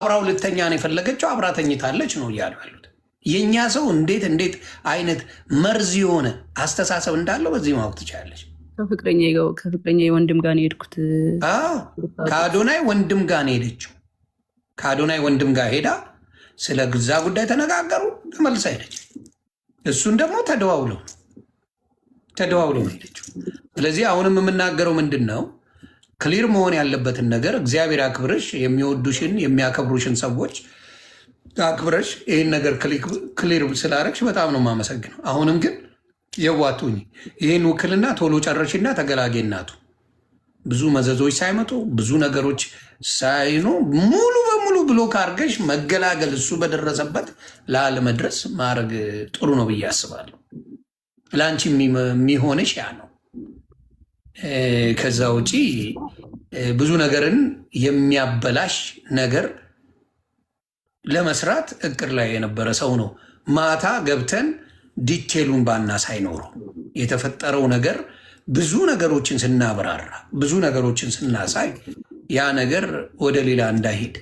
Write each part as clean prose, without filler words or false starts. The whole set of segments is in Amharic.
አብራው ልተኛ ነው የፈለገችው፣ አብራ ተኝታለች ነው እያሉ ያሉት። የእኛ ሰው እንዴት አይነት መርዝ የሆነ አስተሳሰብ እንዳለው በዚህ ማወቅ ትችላለች። ከፍቅረኛ ወንድም ጋር ነው የሄድኩት። ከአዶናይ ወንድም ጋር ነው የሄደችው። ከአዶናይ ወንድም ጋር ሄዳ ስለ ግዛ ጉዳይ ተነጋገሩ፣ ተመልሳ ሄደች። እሱን ደግሞ ተደዋውለው ነው ሄደችው። ስለዚህ አሁንም የምናገረው ምንድን ነው፣ ክሊር መሆን ያለበትን ነገር እግዚአብሔር አክብረሽ የሚወዱሽን የሚያከብሩሽን ሰዎች አክብረሽ ይህን ነገር ክሊር ስላረግሽ በጣም ነው የማመሰግነው። አሁንም ግን የዋቱኝ ይህን ውክልና ቶሎ ጨረሽና ተገላጌ እናቱ ብዙ መዘዞች ሳይመጡ ብዙ ነገሮች ሳይኑ ሙሉ በሙሉ ብሎክ አድርገሽ መገላገል እሱ በደረሰበት ላለመድረስ ማድረግ ጥሩ ነው ብዬ አስባለሁ። ለአንቺ የሚሆንሽ ያ ነው። ከዛ ውጪ ብዙ ነገርን የሚያበላሽ ነገር ለመስራት እቅድ ላይ የነበረ ሰው ነው። ማታ ገብተን ዲቴሉን ባና ሳይኖረው የተፈጠረው ነገር ብዙ ነገሮችን ስናብራራ ብዙ ነገሮችን ስናሳይ ያ ነገር ወደ ሌላ እንዳይሄድ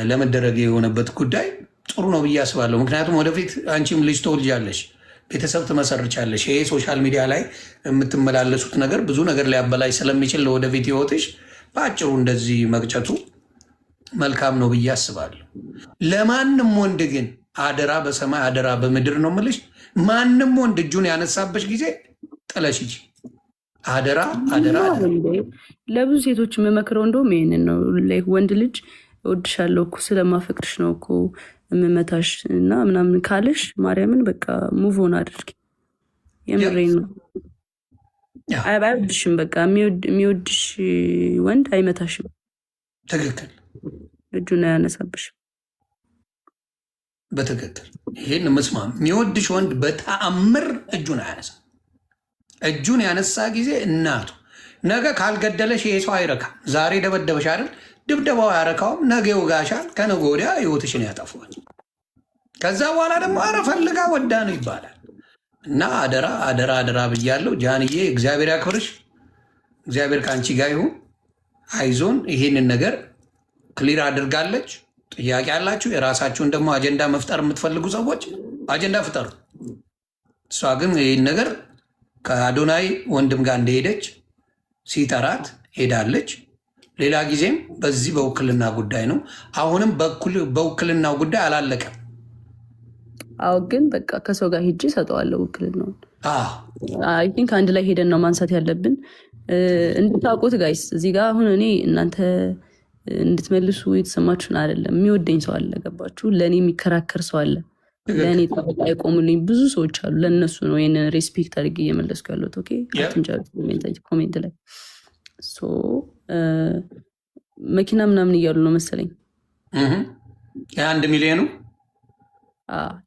ለመደረግ የሆነበት ጉዳይ ጥሩ ነው ብዬ አስባለሁ። ምክንያቱም ወደፊት አንቺም ልጅ ትወልጃለሽ፣ ቤተሰብ ትመሰርቻለሽ። ይሄ ሶሻል ሚዲያ ላይ የምትመላለሱት ነገር ብዙ ነገር ሊያበላሽ ስለሚችል ለወደፊት ህይወትሽ በአጭሩ እንደዚህ መቅጨቱ መልካም ነው ብዬ አስባለሁ። ለማንም ወንድ ግን አደራ በሰማይ አደራ በምድር ነው የምልሽ፣ ማንም ወንድ እጁን ያነሳበሽ ጊዜ ጥለሽ ሂጂ። አደራ አደራ። ለብዙ ሴቶች የምመክረው እንደውም ይሄንን ነው። ወንድ ልጅ እወድሻለሁ እኮ ስለማፈቅርሽ ነው እኮ የምመታሽ እና ምናምን ካለሽ ማርያምን በቃ ሙቭ ኦን አድርጊ። የምሬን ነው። አይወድሽም። በቃ የሚወድሽ ወንድ አይመታሽም። ትክክል። እጁን አያነሳብሽም። በትክክል ይህን መስማም። የሚወድሽ ወንድ በተአምር እጁን አያነሳ። እጁን ያነሳ ጊዜ እናቱ ነገ ካልገደለሽ ይሄ ሰው አይረካም። ዛሬ ደበደበሽ አይደል? ድብደባው አያረካውም። ነገ ይወጋሻል። ከነገ ወዲያ ህይወትሽን ያጠፋል። ከዛ በኋላ ደግሞ አረ ፈልጋ ወዳ ነው ይባላል። እና አደራ አደራ አደራ ብያለሁ። ጃንዬ እግዚአብሔር ያክብርሽ። እግዚአብሔር ከአንቺ ጋር ይሁን። አይዞን። ይሄንን ነገር ክሊር አድርጋለች። ጥያቄ ያላችሁ የራሳችሁን ደግሞ አጀንዳ መፍጠር የምትፈልጉ ሰዎች አጀንዳ ፍጠሩ። እሷ ግን ይህን ነገር ከአዶናይ ወንድም ጋር እንደሄደች ሲጠራት ሄዳለች። ሌላ ጊዜም በዚህ በውክልና ጉዳይ ነው። አሁንም በውክልናው ጉዳይ አላለቀም። አዎ፣ ግን በቃ ከሰው ጋር ሂጅ ሰጠዋለሁ ውክልናውን። አይ ቲንክ አንድ ላይ ሄደን ነው ማንሳት ያለብን። እንድታውቁት ጋይስ፣ እዚህ ጋር አሁን እኔ እናንተ እንድትመልሱ የተሰማችሁን አይደለም። የሚወደኝ ሰው አለ፣ ገባችሁ? ለእኔ የሚከራከር ሰው አለ፣ ለእኔ ጠበቃ የቆሙልኝ ብዙ ሰዎች አሉ። ለእነሱ ነው ይህንን ሬስፔክት አድርጌ እየመለስኩ ያለሁት። ኦኬ፣ ኮሜንት ላይ መኪና ምናምን እያሉ ነው መሰለኝ። የ1 ሚሊዮኑ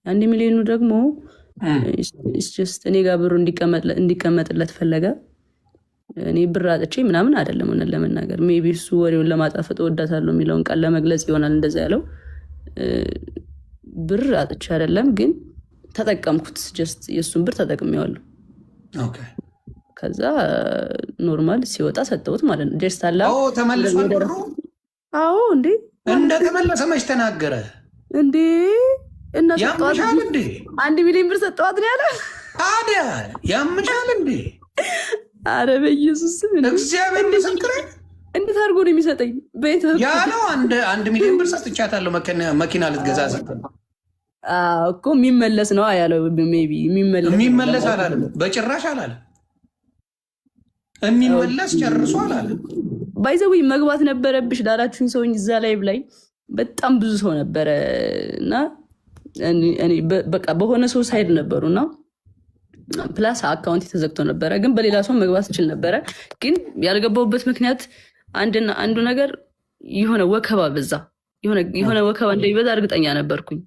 1 ሚሊዮኑ ደግሞ እኔ ጋር ብሩ እንዲቀመጥለት ፈለገ። እኔ ብር አጥቼ ምናምን አይደለም። ሆነን ለመናገር ሜይ ቢ እሱ ወሬውን ለማጣፈጥ እወዳታለሁ የሚለውን ቃል ለመግለጽ ይሆናል እንደዛ ያለው። ብር አጥቼ አይደለም፣ ግን ተጠቀምኩት። ጀስት የእሱን ብር ተጠቅሜዋለሁ። ከዛ ኖርማል ሲወጣ ሰጠሁት ማለት ነው። ጀስት አላ ተመልሷል ብሩ። አዎ፣ እንዴ እንደተመለሰ መች ተናገረ እንዴ? እና ያምሻል እንዴ? 1 ሚሊዮን ብር ሰጠዋት ነው ያለ። ታዲያ ያምሻል እንዴ? አረ በኢየሱስ እግዚአብሔር ምስክሬ። እንዴት አድርጎ ነው የሚሰጠኝ? ያለው 1 ሚሊዮን ብር ሰጥቻታለሁ መኪና ልትገዛ ሰጠ እኮ። የሚመለስ ነው ያለው። ሜይ ቢ የሚመለስ አላለም፣ በጭራሽ አላለም። የሚመለስ ጨርሶ አላለም። ባይዘዊ መግባት ነበረብሽ ላላችሁኝ ሰውኝ እዛ ላይ በጣም ብዙ ሰው ነበረ እና በቃ በሆነ ሰው ሳይድ ነበሩና ፕላስ አካውንት የተዘግቶ ነበረ፣ ግን በሌላ ሰው መግባት ይችል ነበረ። ግን ያልገባሁበት ምክንያት አንዱ ነገር የሆነ ወከባ በዛ፣ የሆነ ወከባ እንደሚበዛ እርግጠኛ ነበርኩኝ።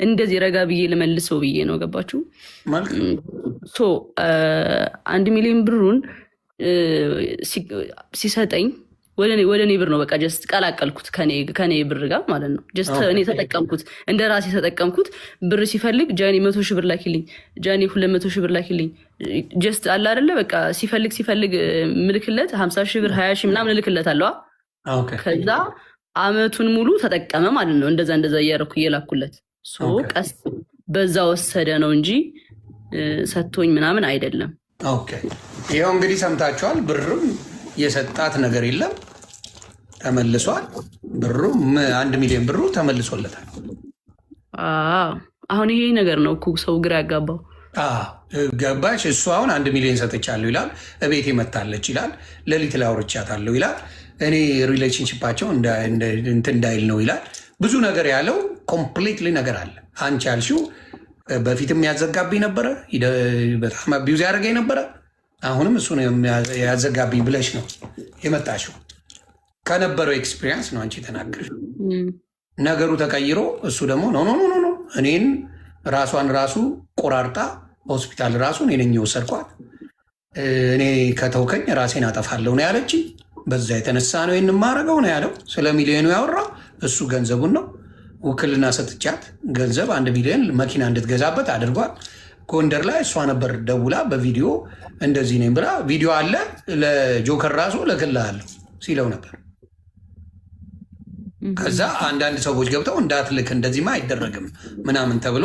እንደዚህ ረጋ ብዬ ልመልሰው ብዬ ነው። ገባችሁ? 1 ሚሊዮን ብሩን ሲሰጠኝ ወደ እኔ ብር ነው በቃ ጀስት ቀላቀልኩት ከኔ ብር ጋር ማለት ነው። ጀስት እኔ ተጠቀምኩት፣ እንደ ራሴ ተጠቀምኩት። ብር ሲፈልግ ጃኒ 100 ሺህ ብር ላኪልኝ፣ ጃኒ 200 ሺህ ብር ላኪልኝ። ጀስት አለ አይደለ በቃ ሲፈልግ ምልክለት 50 ሺህ ብር 20 ሺህ ምናምን እልክለት አለዋ። ከዛ አመቱን ሙሉ ተጠቀመ ማለት ነው። እንደዛ እያደረኩ እየላኩለት ቀስ በዛ ወሰደ ነው እንጂ ሰጥቶኝ ምናምን አይደለም። ኦኬ ይኸው እንግዲህ ሰምታችኋል። ብርም የሰጣት ነገር የለም ተመልሷል። ብሩ 1 ሚሊዮን ብሩ ተመልሶለታል። አሁን ይሄ ነገር ነው እኮ ሰው ግራ ያጋባው። ገባሽ? እሱ አሁን 1 ሚሊዮን ሰጥቻለሁ ይላል፣ እቤቴ መታለች ይላል፣ ሌሊት ላይ አውርቻታለሁ ይላል፣ እኔ ሪሌሽንሽፓቸው እንትን እንዳይል ነው ይላል። ብዙ ነገር ያለው ኮምፕሊትሊ ነገር አለ። አንቺ ያልሽው በፊትም ያዘጋብኝ ነበረ፣ በጣም አቢዩዝ ያደረገኝ ነበረ፣ አሁንም እሱ ነው ያዘጋብኝ ብለሽ ነው የመጣሽው። ከነበረው ኤክስፒሪየንስ ነው አንቺ ተናገርሽ። ነገሩ ተቀይሮ እሱ ደግሞ ኖ እኔን ራሷን ራሱ ቆራርጣ ሆስፒታል ራሱ እኔ ነኝ የወሰድኳት፣ እኔ ከተውከኝ ራሴን አጠፋለሁ ነው ያለች። በዛ የተነሳ ነው ይህን ማረገው ነው ያለው። ስለ ሚሊዮኑ ያወራ እሱ ገንዘቡን ነው ውክልና ሰጥቻት ገንዘብ 1 ሚሊዮን መኪና እንድትገዛበት አድርጓል። ጎንደር ላይ እሷ ነበር ደውላ በቪዲዮ እንደዚህ ነኝ ብላ ቪዲዮ አለ ለጆከር ራሱ ልክልሃለሁ ሲለው ነበር። ከዛ አንዳንድ ሰዎች ገብተው እንዳትልክ እንደዚህማ አይደረግም ምናምን ተብሎ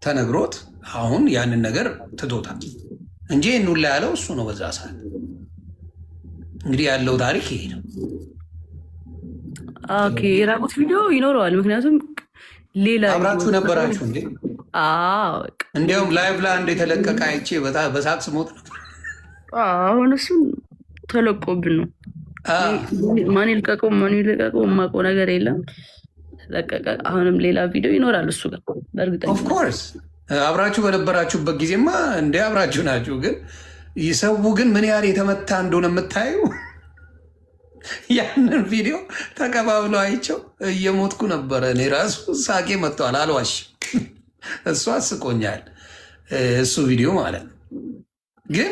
ተነግሮት አሁን ያንን ነገር ትቶታል እንጂ ይህን ላይ ያለው እሱ ነው በዛ ሰዓት። እንግዲህ ያለው ታሪክ ይሄ ነው። የራቁት ቪዲዮ ይኖረዋል። ምክንያቱም ሌላ አብራችሁ ነበራችሁ እንዴ? እንዲያውም ላይቭ ላይ አንድ የተለቀቀ አይቼ በሳቅስ ሞት ነበር። አሁን እሱን ተለቆብን ነው። ማን ይልቀቀው የማውቀው ነገር የለም። ለቀቀ። አሁንም ሌላ ቪዲዮ ይኖራል እሱ ጋር በእርግጠኛ። ኦፍኮርስ አብራችሁ በነበራችሁበት ጊዜማ እንደ አብራችሁ ናችሁ። ግን ይሰው ግን ምን ያህል የተመታ እንደሆነ የምታዩ ያንን ቪዲዮ ተቀባብሎ አይቸው እየሞትኩ ነበረ። እኔ ራሱ ሳቄ መጥተዋል፣ አልዋሽ። እሱ አስቆኛል እሱ ቪዲዮ ማለት ነው። ግን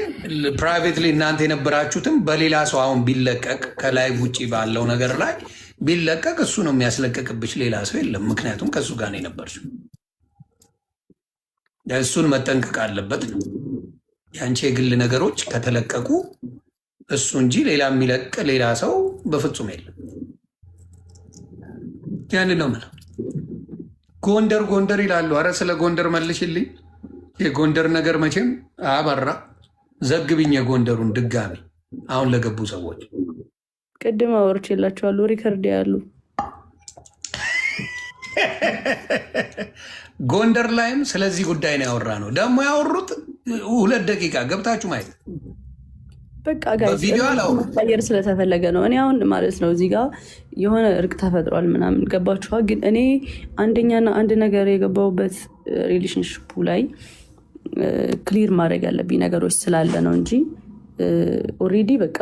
ፕራይቬትሊ እናንተ የነበራችሁትም በሌላ ሰው አሁን ቢለቀቅ ከላይቭ ውጭ ባለው ነገር ላይ ቢለቀቅ እሱ ነው የሚያስለቀቅብሽ፣ ሌላ ሰው የለም። ምክንያቱም ከእሱ ጋር ነው የነበርሽው። እሱን መጠንቀቅ አለበት ነው። የአንቺ የግል ነገሮች ከተለቀቁ እሱ እንጂ ሌላ የሚለቅ ሌላ ሰው በፍጹም የለም። ያንን ነው የምለው። ጎንደር ይላሉ። አረ ስለ ጎንደር መልሽልኝ። የጎንደር ነገር መቼም አበራ። ዘግብኝ የጎንደሩን ድጋሚ አሁን ለገቡ ሰዎች ቅድም አወርቼላቸዋለሁ። ሪከርድ ያሉ ጎንደር ላይም ስለዚህ ጉዳይ ነው ያወራ ነው። ደግሞ ያወሩት 2 ደቂቃ ገብታችሁ ማየት በቃ ጋር ስለተፈለገ ነው። እኔ አሁን ማለት ነው እዚህ ጋር የሆነ እርቅ ተፈጥሯል ምናምን ገባችኋ። ግን እኔ አንደኛና አንድ ነገር የገባሁበት ሪሌሽንሽፑ ላይ ክሊር ማድረግ ያለብኝ ነገሮች ስላለ ነው እንጂ ኦልሬዲ በቃ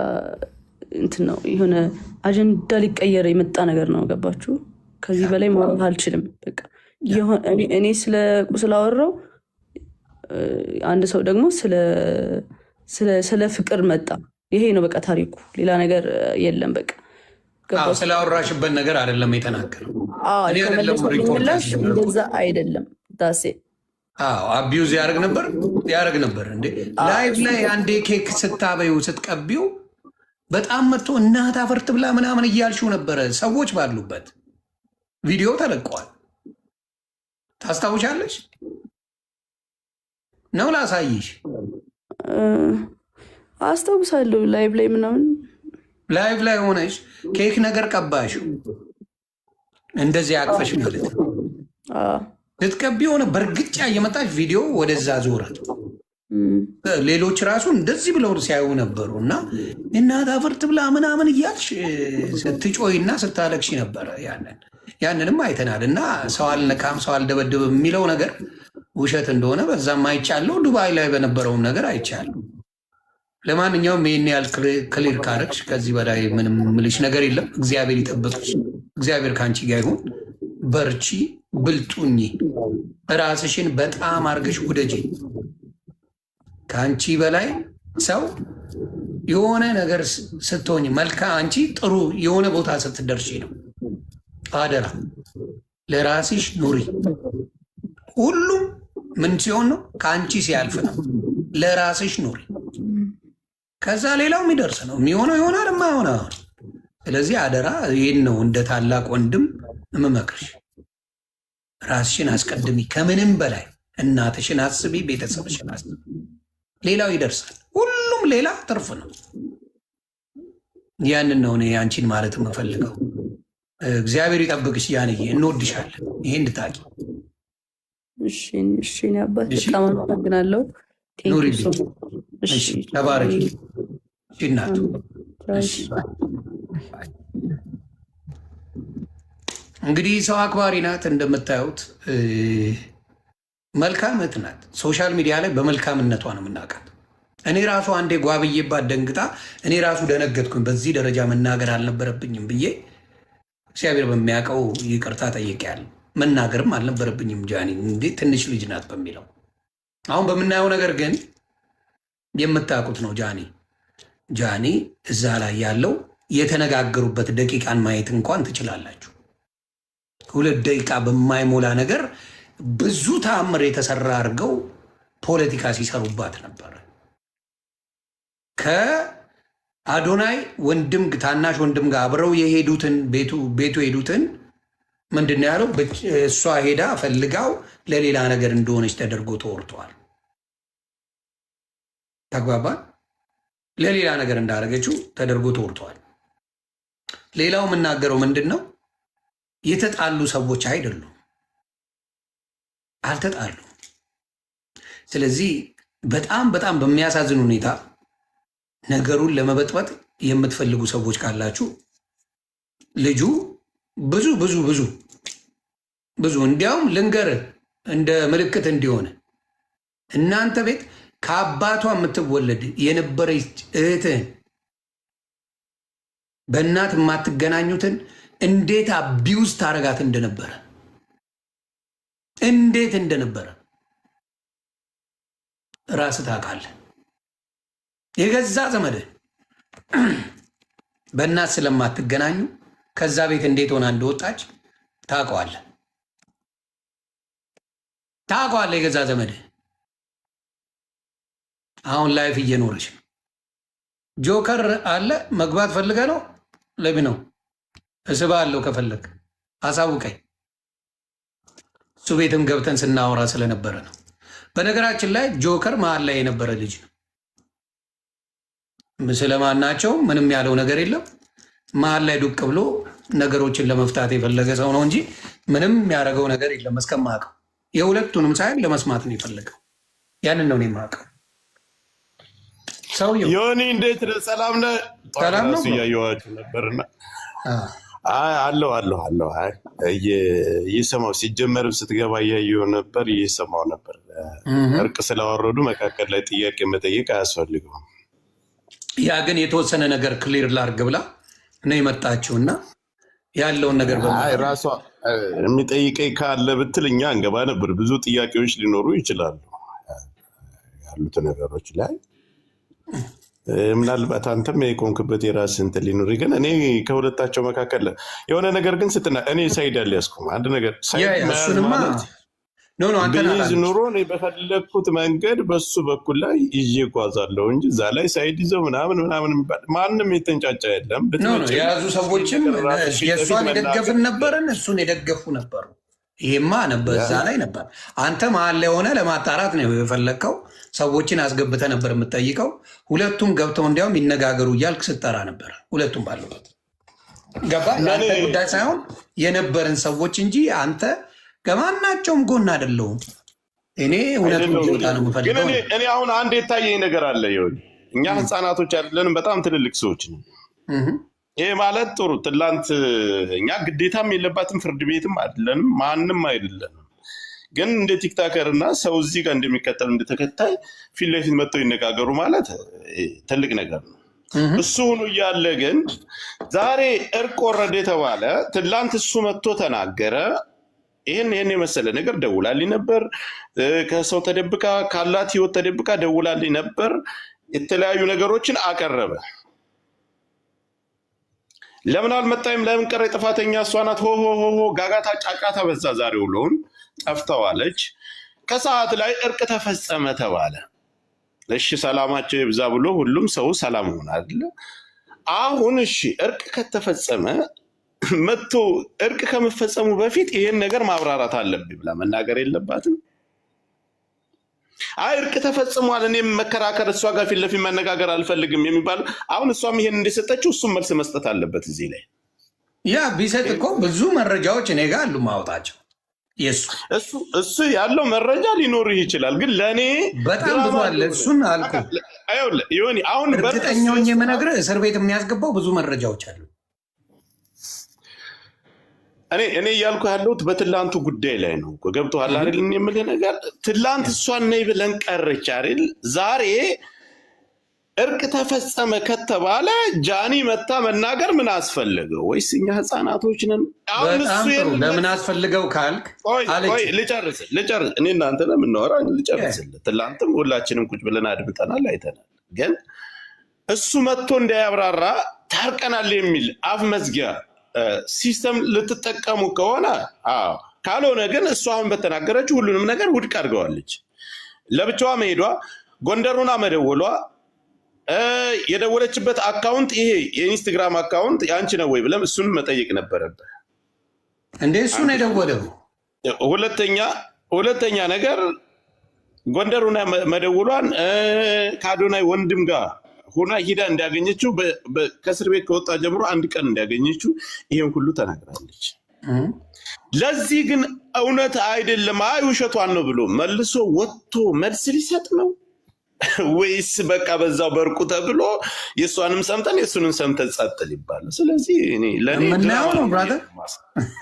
እንትን ነው የሆነ አጀንዳ ሊቀየር የመጣ ነገር ነው። ገባችሁ? ከዚህ በላይ ማውራት አልችልም። በቃ እኔ ስላወራው አንድ ሰው ደግሞ ስለ ፍቅር መጣ። ይሄ ነው በቃ ታሪኩ፣ ሌላ ነገር የለም። በቃ ስላወራሽበት ነገር አይደለም የተናገረው። እንደዛ አይደለም ዳሴ አቢዩዝ ያደርግ ነበር እንዴ ላይቭ ላይ አንዴ ኬክ ስታበዩ ስትቀቢው በጣም መጥቶ እናት አፈርት ብላ ምናምን እያልሽው ነበረ። ሰዎች ባሉበት ቪዲዮ ተለቀዋል። ታስታውሻለሽ ነው? ላሳይሽ። አስታውሳለሁ። ላይቭ ላይ ምናምን ላይቭ ላይ ሆነሽ ኬክ ነገር ቀባሽው እንደዚህ አቅፈሽ ማለት ነው። ልትቀቢ የሆነ በእርግጫ እየመጣች ቪዲዮ ወደዛ ዞረ። ሌሎች ራሱ እንደዚህ ብለው ሲያዩ ነበሩ። እና እናት አፈርት ብላ ምናምን እያልሽ ስትጮይና ስታለቅሽ ነበረ። ያንንም አይተናል። እና ሰው አልነካም ሰው አልደበድብም የሚለው ነገር ውሸት እንደሆነ በዛም አይቻለሁ። ዱባይ ላይ በነበረውም ነገር አይቻለሁ። ለማንኛውም ይህን ያህል ክሊር ካረግሽ ከዚህ በላይ ምንም ምልሽ ነገር የለም። እግዚአብሔር ይጠብቅሽ። እግዚአብሔር ከአንቺ ጋር ይሁን። በርቺ፣ ብልጡኝ፣ ራስሽን በጣም አርገሽ ውደጂ። ከአንቺ በላይ ሰው የሆነ ነገር ስትሆኝ መልካም፣ አንቺ ጥሩ የሆነ ቦታ ስትደርሺ ነው። አደራ ለራስሽ ኑሪ። ሁሉም ምን ሲሆን ነው? ከአንቺ ሲያልፍ ነው። ለራስሽ ኑሪ። ከዛ ሌላው የሚደርስ ነው። የሚሆነው ይሆናል፣ የማይሆነው ስለዚህ አደራ ይህን ነው እንደ ታላቅ ወንድም እምመክርሽ። ራስሽን አስቀድሚ፣ ከምንም በላይ እናትሽን አስቢ፣ ቤተሰብሽን አስቢ። ሌላው ይደርሳል። ሁሉም ሌላ ትርፍ ነው። ያንን ነው እኔ አንቺን ማለት የምፈልገው። እግዚአብሔር ይጠብቅሽ ያንዬ፣ እንወድሻለን። ይሄ እንድታቂ። እሺ አባት በጣም አመሰግናለሁ። ተባረኪ እናቱ። እንግዲህ ሰው አክባሪ ናት እንደምታዩት፣ መልካም እህት ናት። ሶሻል ሚዲያ ላይ በመልካምነቷ ነው የምናውቃት። እኔ ራሱ አንዴ ጓብዬባት ደንግጣ እኔ ራሱ ደነገጥኩኝ። በዚህ ደረጃ መናገር አልነበረብኝም ብዬ እግዚአብሔር በሚያውቀው ይቅርታ ጠይቄያለሁ። መናገርም አልነበረብኝም ጃኒ እንዴ ትንሽ ልጅ ናት በሚለው። አሁን በምናየው ነገር ግን የምታውቁት ነው። ጃኒ እዛ ላይ ያለው የተነጋገሩበት ደቂቃን ማየት እንኳን ትችላላችሁ። 2 ደቂቃ በማይሞላ ነገር ብዙ ተአምር የተሰራ አድርገው ፖለቲካ ሲሰሩባት ነበር። ከአዶናይ ወንድም ታናሽ ወንድም ጋር አብረው የሄዱትን ቤቱ ሄዱትን ምንድን ነው ያለው? እሷ ሄዳ ፈልጋው ለሌላ ነገር እንደሆነች ተደርጎ ተወርተዋል። ተግባባል። ለሌላ ነገር እንዳደረገችው ተደርጎ ተወርተዋል። ሌላው የምናገረው ምንድን ነው? የተጣሉ ሰዎች አይደሉም፣ አልተጣሉ። ስለዚህ በጣም በጣም በሚያሳዝን ሁኔታ ነገሩን ለመበጥበጥ የምትፈልጉ ሰዎች ካላችሁ ልጁ ብዙ ብዙ ብዙ ብዙ እንዲያውም ልንገርህ እንደ ምልክት እንዲሆነ እናንተ ቤት ከአባቷ የምትወለድ የነበረች እህትህን በእናት የማትገናኙትን እንዴት አቢውስ ታረጋት እንደነበረ ራስ ታውቃለህ። የገዛ ዘመድህ በእናት ስለማትገናኙ ከዛ ቤት እንዴት ሆና እንደወጣች ታውቀዋለህ። የገዛ ዘመድህ አሁን ላይፍ እየኖረች ነው። ጆከር አለ መግባት ፈልገ ነው ለቢ ነው እስባ አለው ከፈለግ አሳውቀኝ። እሱ ቤትም ገብተን ስናወራ ስለነበረ ነው። በነገራችን ላይ ጆከር መሀል ላይ የነበረ ልጅ ነው። ስለማናቸው ምንም ያለው ነገር የለም። መሀል ላይ ዱቅ ብሎ ነገሮችን ለመፍታት የፈለገ ሰው ነው እንጂ ምንም ያደረገው ነገር የለም። እስከማውቀው የሁለቱንም ሳይል ለመስማት ነው የፈለገው። ያንን ነው የማውቀው። ሰውየው ዮኒ እንዴት ነህ? ሰላም ነህ? ሰላም ነው። እያየኋችሁ ነበርና አለው እየሰማሁ ሲጀመርም ስትገባ እያየሁ ነበር፣ እየሰማሁ ነበር። እርቅ ስላወረዱ መካከል ላይ ጥያቄ መጠየቅ አያስፈልገውም። ያ ግን የተወሰነ ነገር ክሊር ላርግ ብላ ነው የመጣችው እና ያለውን ነገር ራሷ የሚጠይቀኝ ካለ ብትል እኛ እንገባ ነበር። ብዙ ጥያቄዎች ሊኖሩ ይችላሉ ያሉት ነገሮች ላይ ምናልባት አንተም የቆንክበት የራስህ እንትን ሊኖር ግን እኔ ከሁለታቸው መካከል የሆነ ነገር ግን ስትና እኔ ሳይድ ያልያዝኩም አንድ ነገር ቢይዝ ኑሮ እኔ በፈለግኩት መንገድ በሱ በኩል ላይ ይዤ እጓዛለሁ እንጂ እዛ ላይ ሳይድ ይዘው ምናምን የሚባል ማንም የተንጫጫ የለም። የያዙ ሰዎችም የእሷን የደገፍን ነበርን፣ እሱን የደገፉ ነበሩ። ይሄማ ነበር እዛ ላይ ነበር። አንተ መሀል ላይ ሆነ ለማጣራት ነው የፈለግከው። ሰዎችን አስገብተ ነበር የምትጠይቀው። ሁለቱም ገብተው እንዲያውም ይነጋገሩ እያልክ ስትጠራ ነበር። ሁለቱም ባሉበት ገባ። ለአንተ ጉዳይ ሳይሆን የነበርን ሰዎች እንጂ አንተ ከማናቸውም ጎን አይደለሁም። እኔ ሁለቱም ሊወጣ ነው የምፈልገው። እኔ አሁን አንድ የታየኝ ነገር አለ። ይኸውልህ እኛ ህፃናቶች አይደለንም፣ በጣም ትልልቅ ሰዎች ነው። ይሄ ማለት ጥሩ ትላንት እኛ ግዴታም የለባትም ፍርድ ቤትም አይደለንም፣ ማንም አይደለንም። ግን እንደ ቲክታከር እና ሰው እዚህ ጋር እንደሚከተል እንደተከታይ ፊት ለፊት መጥተው ይነጋገሩ ማለት ትልቅ ነገር ነው። እሱ ሆኖ እያለ ግን ዛሬ እርቅ ወረደ የተባለ ትላንት እሱ መጥቶ ተናገረ። ይህን የመሰለ ነገር ደውላልኝ ነበር። ከሰው ተደብቃ ካላት ህይወት ተደብቃ ደውላልኝ ነበር። የተለያዩ ነገሮችን አቀረበ። ለምን አልመጣይም? ለምን ቀረ? ጥፋተኛ እሷ ናት። ሆ ጋጋታ ጫጫታ በዛ። ዛሬ ውሎውን ጠፍተዋለች። ከሰዓት ላይ እርቅ ተፈጸመ ተባለ። እሺ ሰላማቸው ይብዛ ብሎ ሁሉም ሰው ሰላም ሆነ አይደለ? አሁን እሺ እርቅ ከተፈጸመ መጥቶ እርቅ ከመፈጸሙ በፊት ይሄን ነገር ማብራራት አለብኝ ብላ መናገር የለባትም። አይ እርቅ ተፈጽሟል እኔም መከራከር እሷ ጋር ፊት ለፊት መነጋገር አልፈልግም የሚባል አሁን እሷም ይሄን እንደሰጠችው እሱም መልስ መስጠት አለበት እዚህ ላይ። ያ ቢሰጥ እኮ ብዙ መረጃዎች እኔ ጋር አሉ ማውጣቸው። እሱ ያለው መረጃ ሊኖርህ ይችላል፣ ግን ለእኔ በጣም ብዙ አለ። እሱን አልኩ ይሁን አሁን እርግጠኛው የምነግርህ እስር ቤት የሚያስገባው ብዙ መረጃዎች አሉ። እኔ እያልኩ ያለሁት በትላንቱ ጉዳይ ላይ ነው። ገብቶሃል አይደል? የምልህ ነገር ትላንት እሷን ነይ ብለን ቀረች አይደል? ዛሬ እርቅ ተፈጸመ ከተባለ ጃኒ መታ መናገር ምን አስፈልገው? ወይስ እኛ ህፃናቶች ነን? አሁን እሱ ለምን አስፈልገው ካልክ ልጨርስ እኔ እናንተ ነው የምናወራው። ልጨርስልህ። ትላንትም ሁላችንም ቁጭ ብለን አድምጠናል፣ አይተናል። ግን እሱ መጥቶ እንዳያብራራ ታርቀናል የሚል አፍ መዝጊያ ሲስተም ልትጠቀሙ ከሆነ ካልሆነ ግን እሱ አሁን በተናገረችው ሁሉንም ነገር ውድቅ አድርገዋለች። ለብቻዋ መሄዷ፣ ጎንደሩና መደወሏ፣ የደወለችበት አካውንት ይሄ የኢንስታግራም አካውንት ያንቺ ነው ወይ ብለም እሱን መጠየቅ ነበረብህ እንዴ። እሱ ነው የደወለው። ሁለተኛ ነገር ጎንደሩና መደወሏን ከአዶናይ ወንድም ጋር ሆና ሂዳ እንዳገኘችው ከእስር ቤት ከወጣ ጀምሮ አንድ ቀን እንዳገኘችው ይሄን ሁሉ ተናግራለች። ለዚህ ግን እውነት አይደለም አይ ውሸቷን ነው ብሎ መልሶ ወጥቶ መልስ ሊሰጥ ነው ወይስ በቃ በዛው በርቁ ተብሎ የእሷንም ሰምተን የእሱንም ሰምተን ጸጥል ይባላል? ስለዚህ እኔ ለኔ የምናየው ነው ብራዘር፣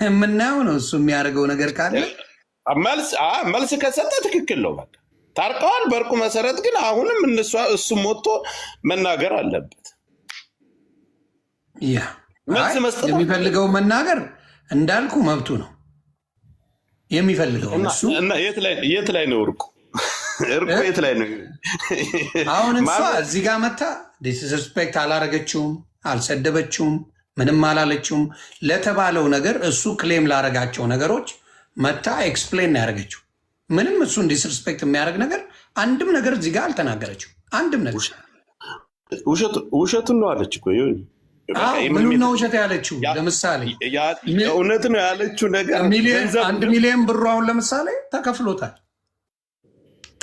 የምናየው ነው። እሱ የሚያደርገው ነገር ካለ መልስ ከሰጠ ትክክል ነው። በቃ ታርቀዋል በርቁ መሰረት። ግን አሁንም እሱም ወጥቶ መናገር አለበት። ያ የሚፈልገው መናገር እንዳልኩ መብቱ ነው የሚፈልገው። እሱ የት ላይ ነው እርቁ? እርቁ የት ላይ ነው? አሁን እሷ እዚህ ጋር መታ ዲስሪስፔክት አላረገችውም፣ አልሰደበችውም፣ ምንም አላለችውም። ለተባለው ነገር እሱ ክሌም ላረጋቸው ነገሮች መታ ኤክስፕሌን ያደረገችው ምንም እሱን ዲስሪስፔክት የሚያደርግ ነገር አንድም ነገር እዚህ ጋር አልተናገረችው። አንድም ነገር ውሸቱን ነው አለች እኮ። ምኑ ነው ውሸት ያለችው? ለምሳሌ እውነት ነው ያለችው ነገር 1 ሚሊዮን ብሩ አሁን ለምሳሌ ተከፍሎታል።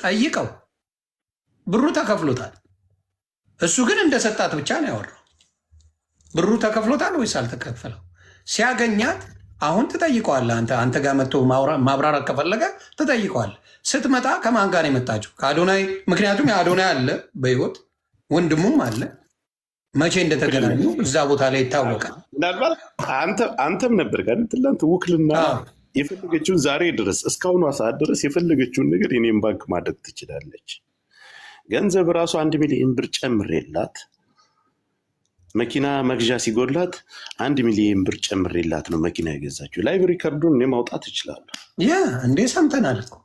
ጠይቀው ብሩ ተከፍሎታል። እሱ ግን እንደሰጣት ብቻ ነው ያወራው። ብሩ ተከፍሎታል ወይስ አልተከፈለው? ሲያገኛት አሁን ትጠይቀዋለህ። አንተ ጋር መጥቶ ማብራራት ከፈለገ ትጠይቀዋለህ። ስትመጣ ከማን ጋር የመጣችው? ከአዶናይ። ምክንያቱም የአዶናይ አለ በህይወት ወንድሙም አለ። መቼ እንደተገናኙ እዛ ቦታ ላይ ይታወቃል። ምናልባት አንተም ነበር ጋር ትላንት ውክልና የፈለገችውን ዛሬ ድረስ እስካሁኗ ሰዓት ድረስ የፈለገችውን ነገር የኔም ባንክ ማድረግ ትችላለች። ገንዘብ ራሱ 1 ሚሊዮን ብር ጨምሬላት መኪና መግዣ ሲጎላት 1 ሚሊዮን ብር ጨምሬላት ነው መኪና የገዛችው። ላይቭ ሪከርዱን እኔ ማውጣት እችላለሁ። ያ እንዴ ሰምተናል እኮ።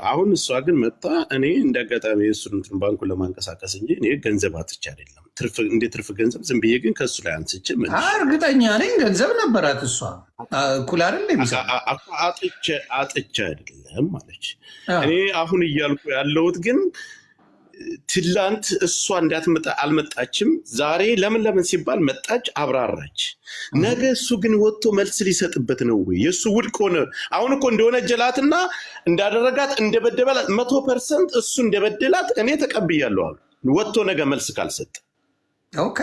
አሁን እሷ ግን መጣ እኔ እንዳጋጣሚ እሱን ባንኩን ለማንቀሳቀስ እንጂ እኔ ገንዘብ አጥቼ አይደለም። እንደ ትርፍ ገንዘብ ዝም ብዬ ግን ከሱ ላይ አንስቼ እርግጠኛ ነኝ ገንዘብ ነበራት እሷ። እኩል አይደለም አጥቼ አይደለም ማለች። እኔ አሁን እያልኩ ያለሁት ግን ትላንት እሷ እንዳትመጣ አልመጣችም። ዛሬ ለምን ሲባል መጣች፣ አብራራች። ነገ እሱ ግን ወጥቶ መልስ ሊሰጥበት ነው ወይ? የእሱ ውድቅ ሆነ። አሁን እኮ እንደሆነ ጀላትና እንዳደረጋት እንደበደበላት 100% እሱ እንደበደላት እኔ ተቀብያለሁ አሉ። ወጥቶ ነገ መልስ ካልሰጠ ኦኬ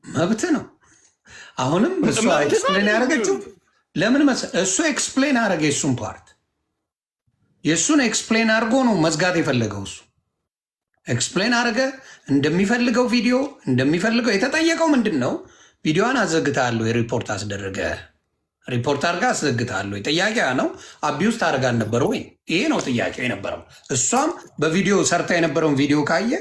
መብት ነው። አሁንም እሷ ኤክስፕሌን ያደረገችው ለምን መሰለህ? እሱ ኤክስፕሌን አደረገ። የእሱን ፓርት የእሱን ኤክስፕሌን አድርጎ ነው መዝጋት የፈለገው። እሱ ኤክስፕሌን አድርገ እንደሚፈልገው ቪዲዮ እንደሚፈልገው የተጠየቀው ምንድን ነው? ቪዲዮዋን አዘግታለሁ፣ የሪፖርት አስደረገ ሪፖርት አድርጋ አስዘግታለሁ። ጥያቄ ነው። አቢውስ ታደርጋ ነበር ወይ? ይሄ ነው ጥያቄው የነበረው። እሷም በቪዲዮ ሰርታ የነበረውን ቪዲዮ ካየ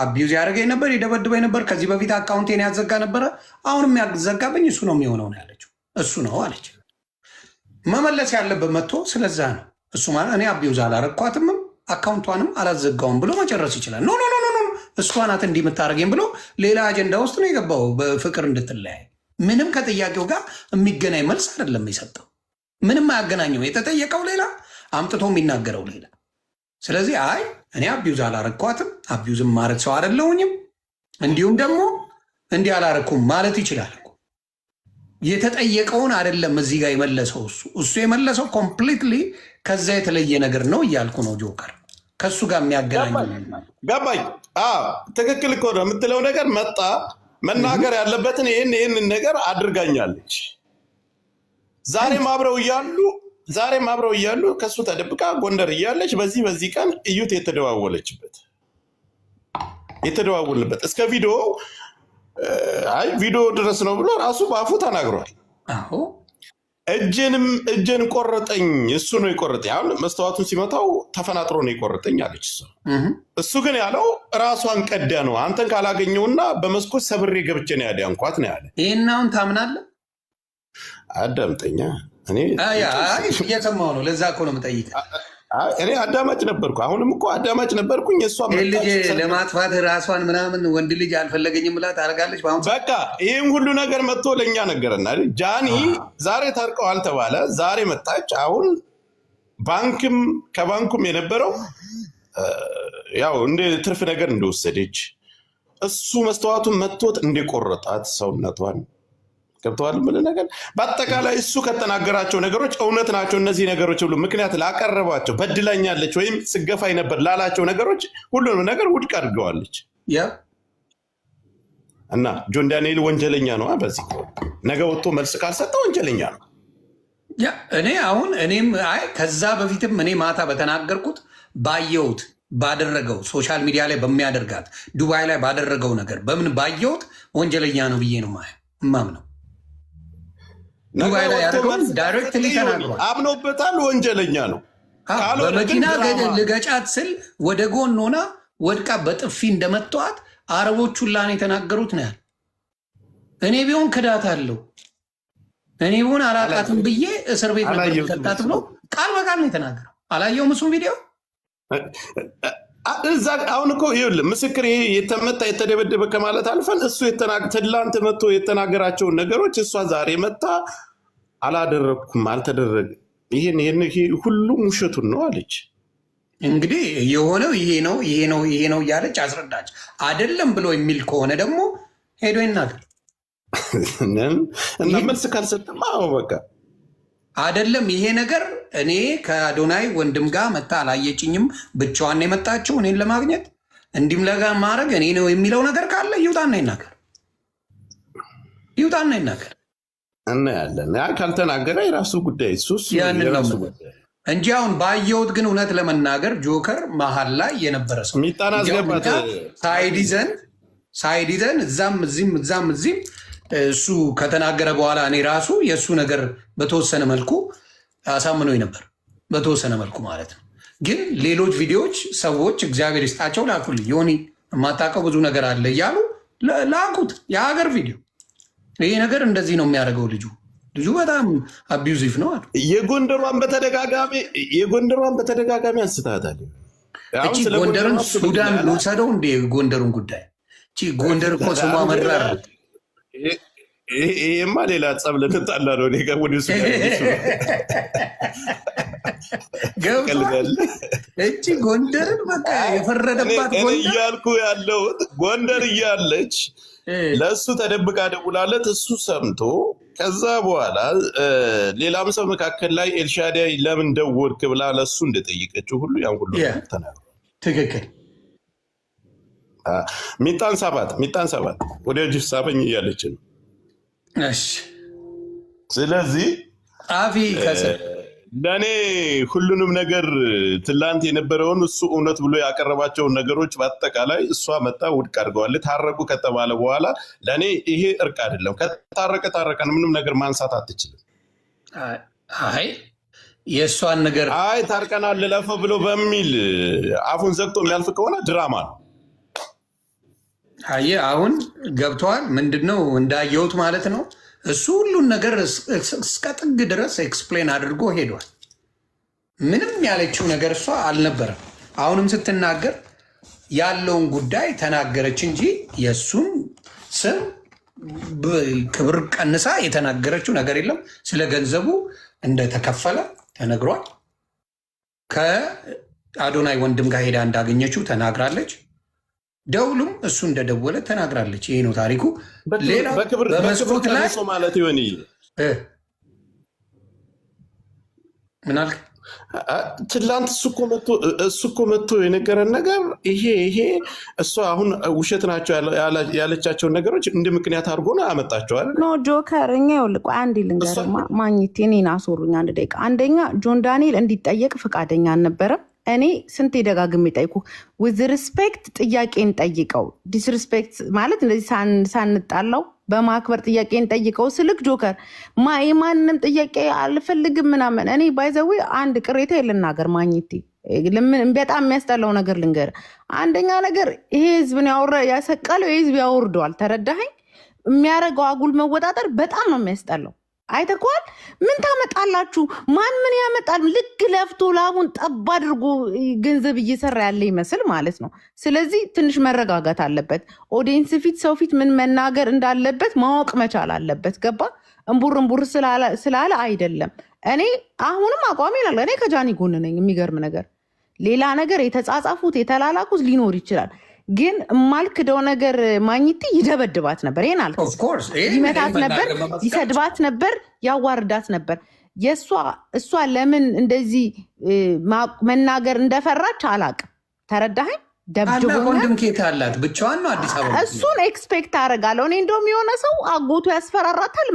አቢውዝ ያደረገኝ ነበር፣ የደበድበኝ ነበር፣ ከዚህ በፊት አካውንቴን ያዘጋ ነበረ፣ አሁንም ያዘጋብኝ እሱ ነው የሚሆነው ነው ያለችው። እሱ ነው አለች። መመለስ ያለበት መጥቶ ስለዛ ነው እሱ ማለት እኔ አቢውዝ አላረግኳትምም አካውንቷንም አላዘጋውም ብሎ መጨረስ ይችላል። ኖ እሷ ናት እንዲህ የምታደርገኝ ብሎ ሌላ አጀንዳ ውስጥ ነው የገባው። በፍቅር እንድትለያይ ምንም ከጥያቄው ጋር የሚገናኝ መልስ አይደለም የሰጠው። ምንም አያገናኘው። የተጠየቀው ሌላ አምጥቶ የሚናገረው ሌላ። ስለዚህ አይ እኔ አቢውዝ አላረግኳትም፣ አቢውዝም ማድረግ ሰው አይደለሁኝም፣ እንዲሁም ደግሞ እንዲህ አላረኩም ማለት ይችላል። የተጠየቀውን አይደለም እዚህ ጋር የመለሰው እሱ የመለሰው ኮምፕሊትሊ ከዛ የተለየ ነገር ነው እያልኩ ነው። ጆከር ከእሱ ጋር የሚያገናኝ ገባኝ። ትክክል እኮ ነው የምትለው ነገር መጣ መናገር ያለበትን ይህንን ነገር አድርጋኛለች። ዛሬም አብረው እያሉ ከእሱ ተደብቃ ጎንደር እያለች በዚህ ቀን እዩት የተደዋወልንበት እስከ ቪዲዮ ድረስ ነው ብሎ ራሱ በአፉ ተናግሯል። እጄን ቆረጠኝ፣ እሱ ነው የቆረጠኝ። አሁን መስተዋቱን ሲመታው ተፈናጥሮ ነው የቆረጠኝ አለች እሱ ግን ያለው ራሷን ቀዳ ነው። አንተን ካላገኘውና በመስኮት ሰብሬ ገብቼ ነው ያዳንኳት ነው ያለ። ይህን አሁን ታምናለህ? አዳምጠኛ። እኔ እየሰማሁ ነው። ለዛ እኮ ነው የምጠይቅህ። እኔ አዳማጭ ነበርኩ። አሁንም እኮ አዳማጭ ነበርኩኝ። እሷ ልጅ ለማጥፋት ራሷን ምናምን ወንድ ልጅ አልፈለገኝም ብላ ታደርጋለች። በቃ ይህም ሁሉ ነገር መጥቶ ለእኛ ነገረና ጃኒ ዛሬ ታርቀዋል ተባለ። ዛሬ መጣች። አሁን ከባንኩም የነበረው ያው እንደ ትርፍ ነገር እንደወሰደች እሱ መስተዋቱን መጥቶት እንደቆረጣት ሰውነቷን ገብተዋል ምን ነገር በአጠቃላይ እሱ ከተናገራቸው ነገሮች እውነት ናቸው። እነዚህ ነገሮች ሁሉ ምክንያት ላቀረባቸው በድላኛለች ወይም ስገፋይ ነበር ላላቸው ነገሮች ሁሉንም ነገር ውድቅ አድርገዋለች። እና ጆን ዳንኤል ወንጀለኛ ነው። በዚህ ነገ ወጥቶ መልስ ካልሰጠ ወንጀለኛ ነው። እኔም ከዛ በፊትም እኔ ማታ በተናገርኩት ባየሁት ባደረገው ሶሻል ሚዲያ ላይ በሚያደርጋት ዱባይ ላይ ባደረገው ነገር በምን ባየሁት ወንጀለኛ ነው ብዬ ነው ማምነው። ዳይሬክትሊ ተናግሯል። አምኖበታል። ወንጀለኛ ነው። በመኪና ልገጫት ስል ወደ ጎን ሆና ወድቃ በጥፊ እንደመተዋት አረቦቹ ላን የተናገሩት ነው ያለ። እኔ ቢሆን ክዳት አለው እኔ ቢሆን አላቃትም ብዬ እስር ቤት ከታት ብሎ ቃል በቃል ነው የተናገረው። አላየውም እሱም ቪዲዮ እዛ አሁን እኮ ይኸውልህ ምስክር ይሄ የተመታ የተደበደበ ከማለት አልፈን እሱ ትላንት መጥቶ የተናገራቸውን ነገሮች እሷ ዛሬ መጣ አላደረግኩም አልተደረገ ይሄን ሁሉም ውሸቱን ነው አለች። እንግዲህ የሆነው ይሄ ነው እያለች አስረዳች። አይደለም ብሎ የሚል ከሆነ ደግሞ ሄዶ ይናገር እና መልስ ካልሰጠማ በቃ አይደለም ይሄ ነገር እኔ ከአዶናይ ወንድም ጋር መታ አላየችኝም፣ ብቻዋን የመጣችው እኔን ለማግኘት እንዲም ለጋ ማድረግ እኔ ነው የሚለው ነገር ካለ ይውጣና ይናገር እና ያለን ካልተናገረ የራሱ ጉዳይ እንጂ አሁን ባየሁት ግን እውነት ለመናገር ጆከር መሀል ላይ የነበረ ሰው ሚጣና አስገባት ሳይድ ይዘን እዛም እዚህም እሱ ከተናገረ በኋላ እኔ ራሱ የእሱ ነገር በተወሰነ መልኩ አሳምኖኝ ነበር። በተወሰነ መልኩ ማለት ነው። ግን ሌሎች ቪዲዮዎች ሰዎች እግዚአብሔር ይስጣቸው ላኩልኝ። ዮኒ የማታውቀው ብዙ ነገር አለ እያሉ ላኩት። የሀገር ቪዲዮ ይሄ ነገር እንደዚህ ነው የሚያደርገው። ልጁ በጣም አቢዩዚቭ ነው አሉ። የጎንደሯን በተደጋጋሚ አንስታታል። ጎንደርን ሱዳን ልውሰደው እንደ ጎንደሩን ጉዳይ ጎንደር እኮ ስሟ መራር ይሄማ ሌላ ጸብ ልንጣላ ነው። እቺ ጎንደርን በቃ የፈረደባት እያልኩ ያለሁት ጎንደር እያለች ለእሱ ተደብቃ ደውላለት እሱ ሰምቶ ከዛ በኋላ ሌላም ሰው መካከል ላይ ኤልሻዳይ ለምን ደወልክ ብላ ለእሱ እንደጠየቀችው ሁሉ ያን ሁሉ ተናግሯል። ትክክል። ሚጣን ሰባት ወደ እጅ ሳበኝ እያለች ነው። ስለዚህ ጣፊ ለእኔ ሁሉንም ነገር ትላንት የነበረውን እሱ እውነት ብሎ ያቀረባቸውን ነገሮች በአጠቃላይ እሷ መጣ ውድቅ አድርገዋል። ታረቁ ከተባለ በኋላ ለእኔ ይሄ እርቅ አይደለም። ታረቀን ምንም ነገር ማንሳት አትችልም። የእሷን ነገር ታርቀናል ልለፈ ብሎ በሚል አፉን ዘግቶ የሚያልፍ ከሆነ ድራማ ነው። አሁን ገብተዋል። ምንድነው እንዳየሁት ማለት ነው። እሱ ሁሉን ነገር እስከ ጥግ ድረስ ኤክስፕሌን አድርጎ ሄዷል። ምንም ያለችው ነገር እሷ አልነበረም። አሁንም ስትናገር ያለውን ጉዳይ ተናገረች እንጂ የእሱን ስም ክብር ቀንሳ የተናገረችው ነገር የለም። ስለ ገንዘቡ እንደተከፈለ ተነግሯል። ከአዶናይ ወንድም ጋር ሄዳ እንዳገኘችው ተናግራለች። ደውሉም እሱ እንደደወለ ተናግራለች። ይሄ ነው ታሪኩ። ሌላው በክብር በመስኮት ላይ ማለት ይሆን ምን አልክ? ትላንት እሱ እኮ መጥቶ የነገረን ነገር ይሄ እሷ አሁን ውሸት ናቸው ያለቻቸውን ነገሮች እንደ ምክንያት አድርጎ ነው ያመጣቸዋል። ኖ ጆከር፣ እኛ ይኸውልህ አንዴ ልንገርህ ማግኘት እኔን አስወሩኝ አንድ ደቂቃ። አንደኛ ጆን ዳንኤል እንዲጠየቅ ፈቃደኛ አልነበረም። እኔ ስንት ደጋግሜ ጠይቁ ዊዝ ሪስፔክት ጥያቄን ጠይቀው፣ ዲስሪስፔክት ማለት እንደዚህ ሳንጣላው በማክበር ጥያቄን ጠይቀው ስልክ ጆከር የማንም ጥያቄ አልፈልግም ምናምን። እኔ ባይዘዊ አንድ ቅሬታ ልናገር ማግኘት በጣም የሚያስጠላው ነገር ልንገር። አንደኛ ነገር ይሄ ህዝብን ያሰቀለው የህዝብ ያወርደዋል። ተረዳኸኝ? የሚያደርገው አጉል መወጣጠር በጣም ነው የሚያስጠላው። አይተኳል። ምን ታመጣላችሁ? ማን ምን ያመጣል? ልክ ለፍቶ ላቡን ጠብ አድርጎ ገንዘብ እየሰራ ያለ ይመስል ማለት ነው። ስለዚህ ትንሽ መረጋጋት አለበት። ኦዲየንስ ፊት፣ ሰው ፊት ምን መናገር እንዳለበት ማወቅ መቻል አለበት። ገባ? እምቡር ስላለ አይደለም። እኔ አሁንም አቋሚ ይላል። እኔ ከጃኒ ጎን ነኝ። የሚገርም ነገር ሌላ ነገር የተጻጻፉት የተላላኩት ሊኖር ይችላል። ግን የማልክደው ነገር ማግኘት ይደበድባት ነበር። ይሄን አልክ። ይመታት ነበር፣ ይሰድባት ነበር፣ ያዋርዳት ነበር። እሷ ለምን እንደዚህ መናገር እንደፈራች አላቅም። ተረዳኸኝ? ደብድቦ ኬት አላት ብቻዋን ነው አዲስ አበባ። እሱን ኤክስፔክት አደርጋለሁ እኔ። እንደውም የሆነ ሰው አጎቱ ያስፈራራታል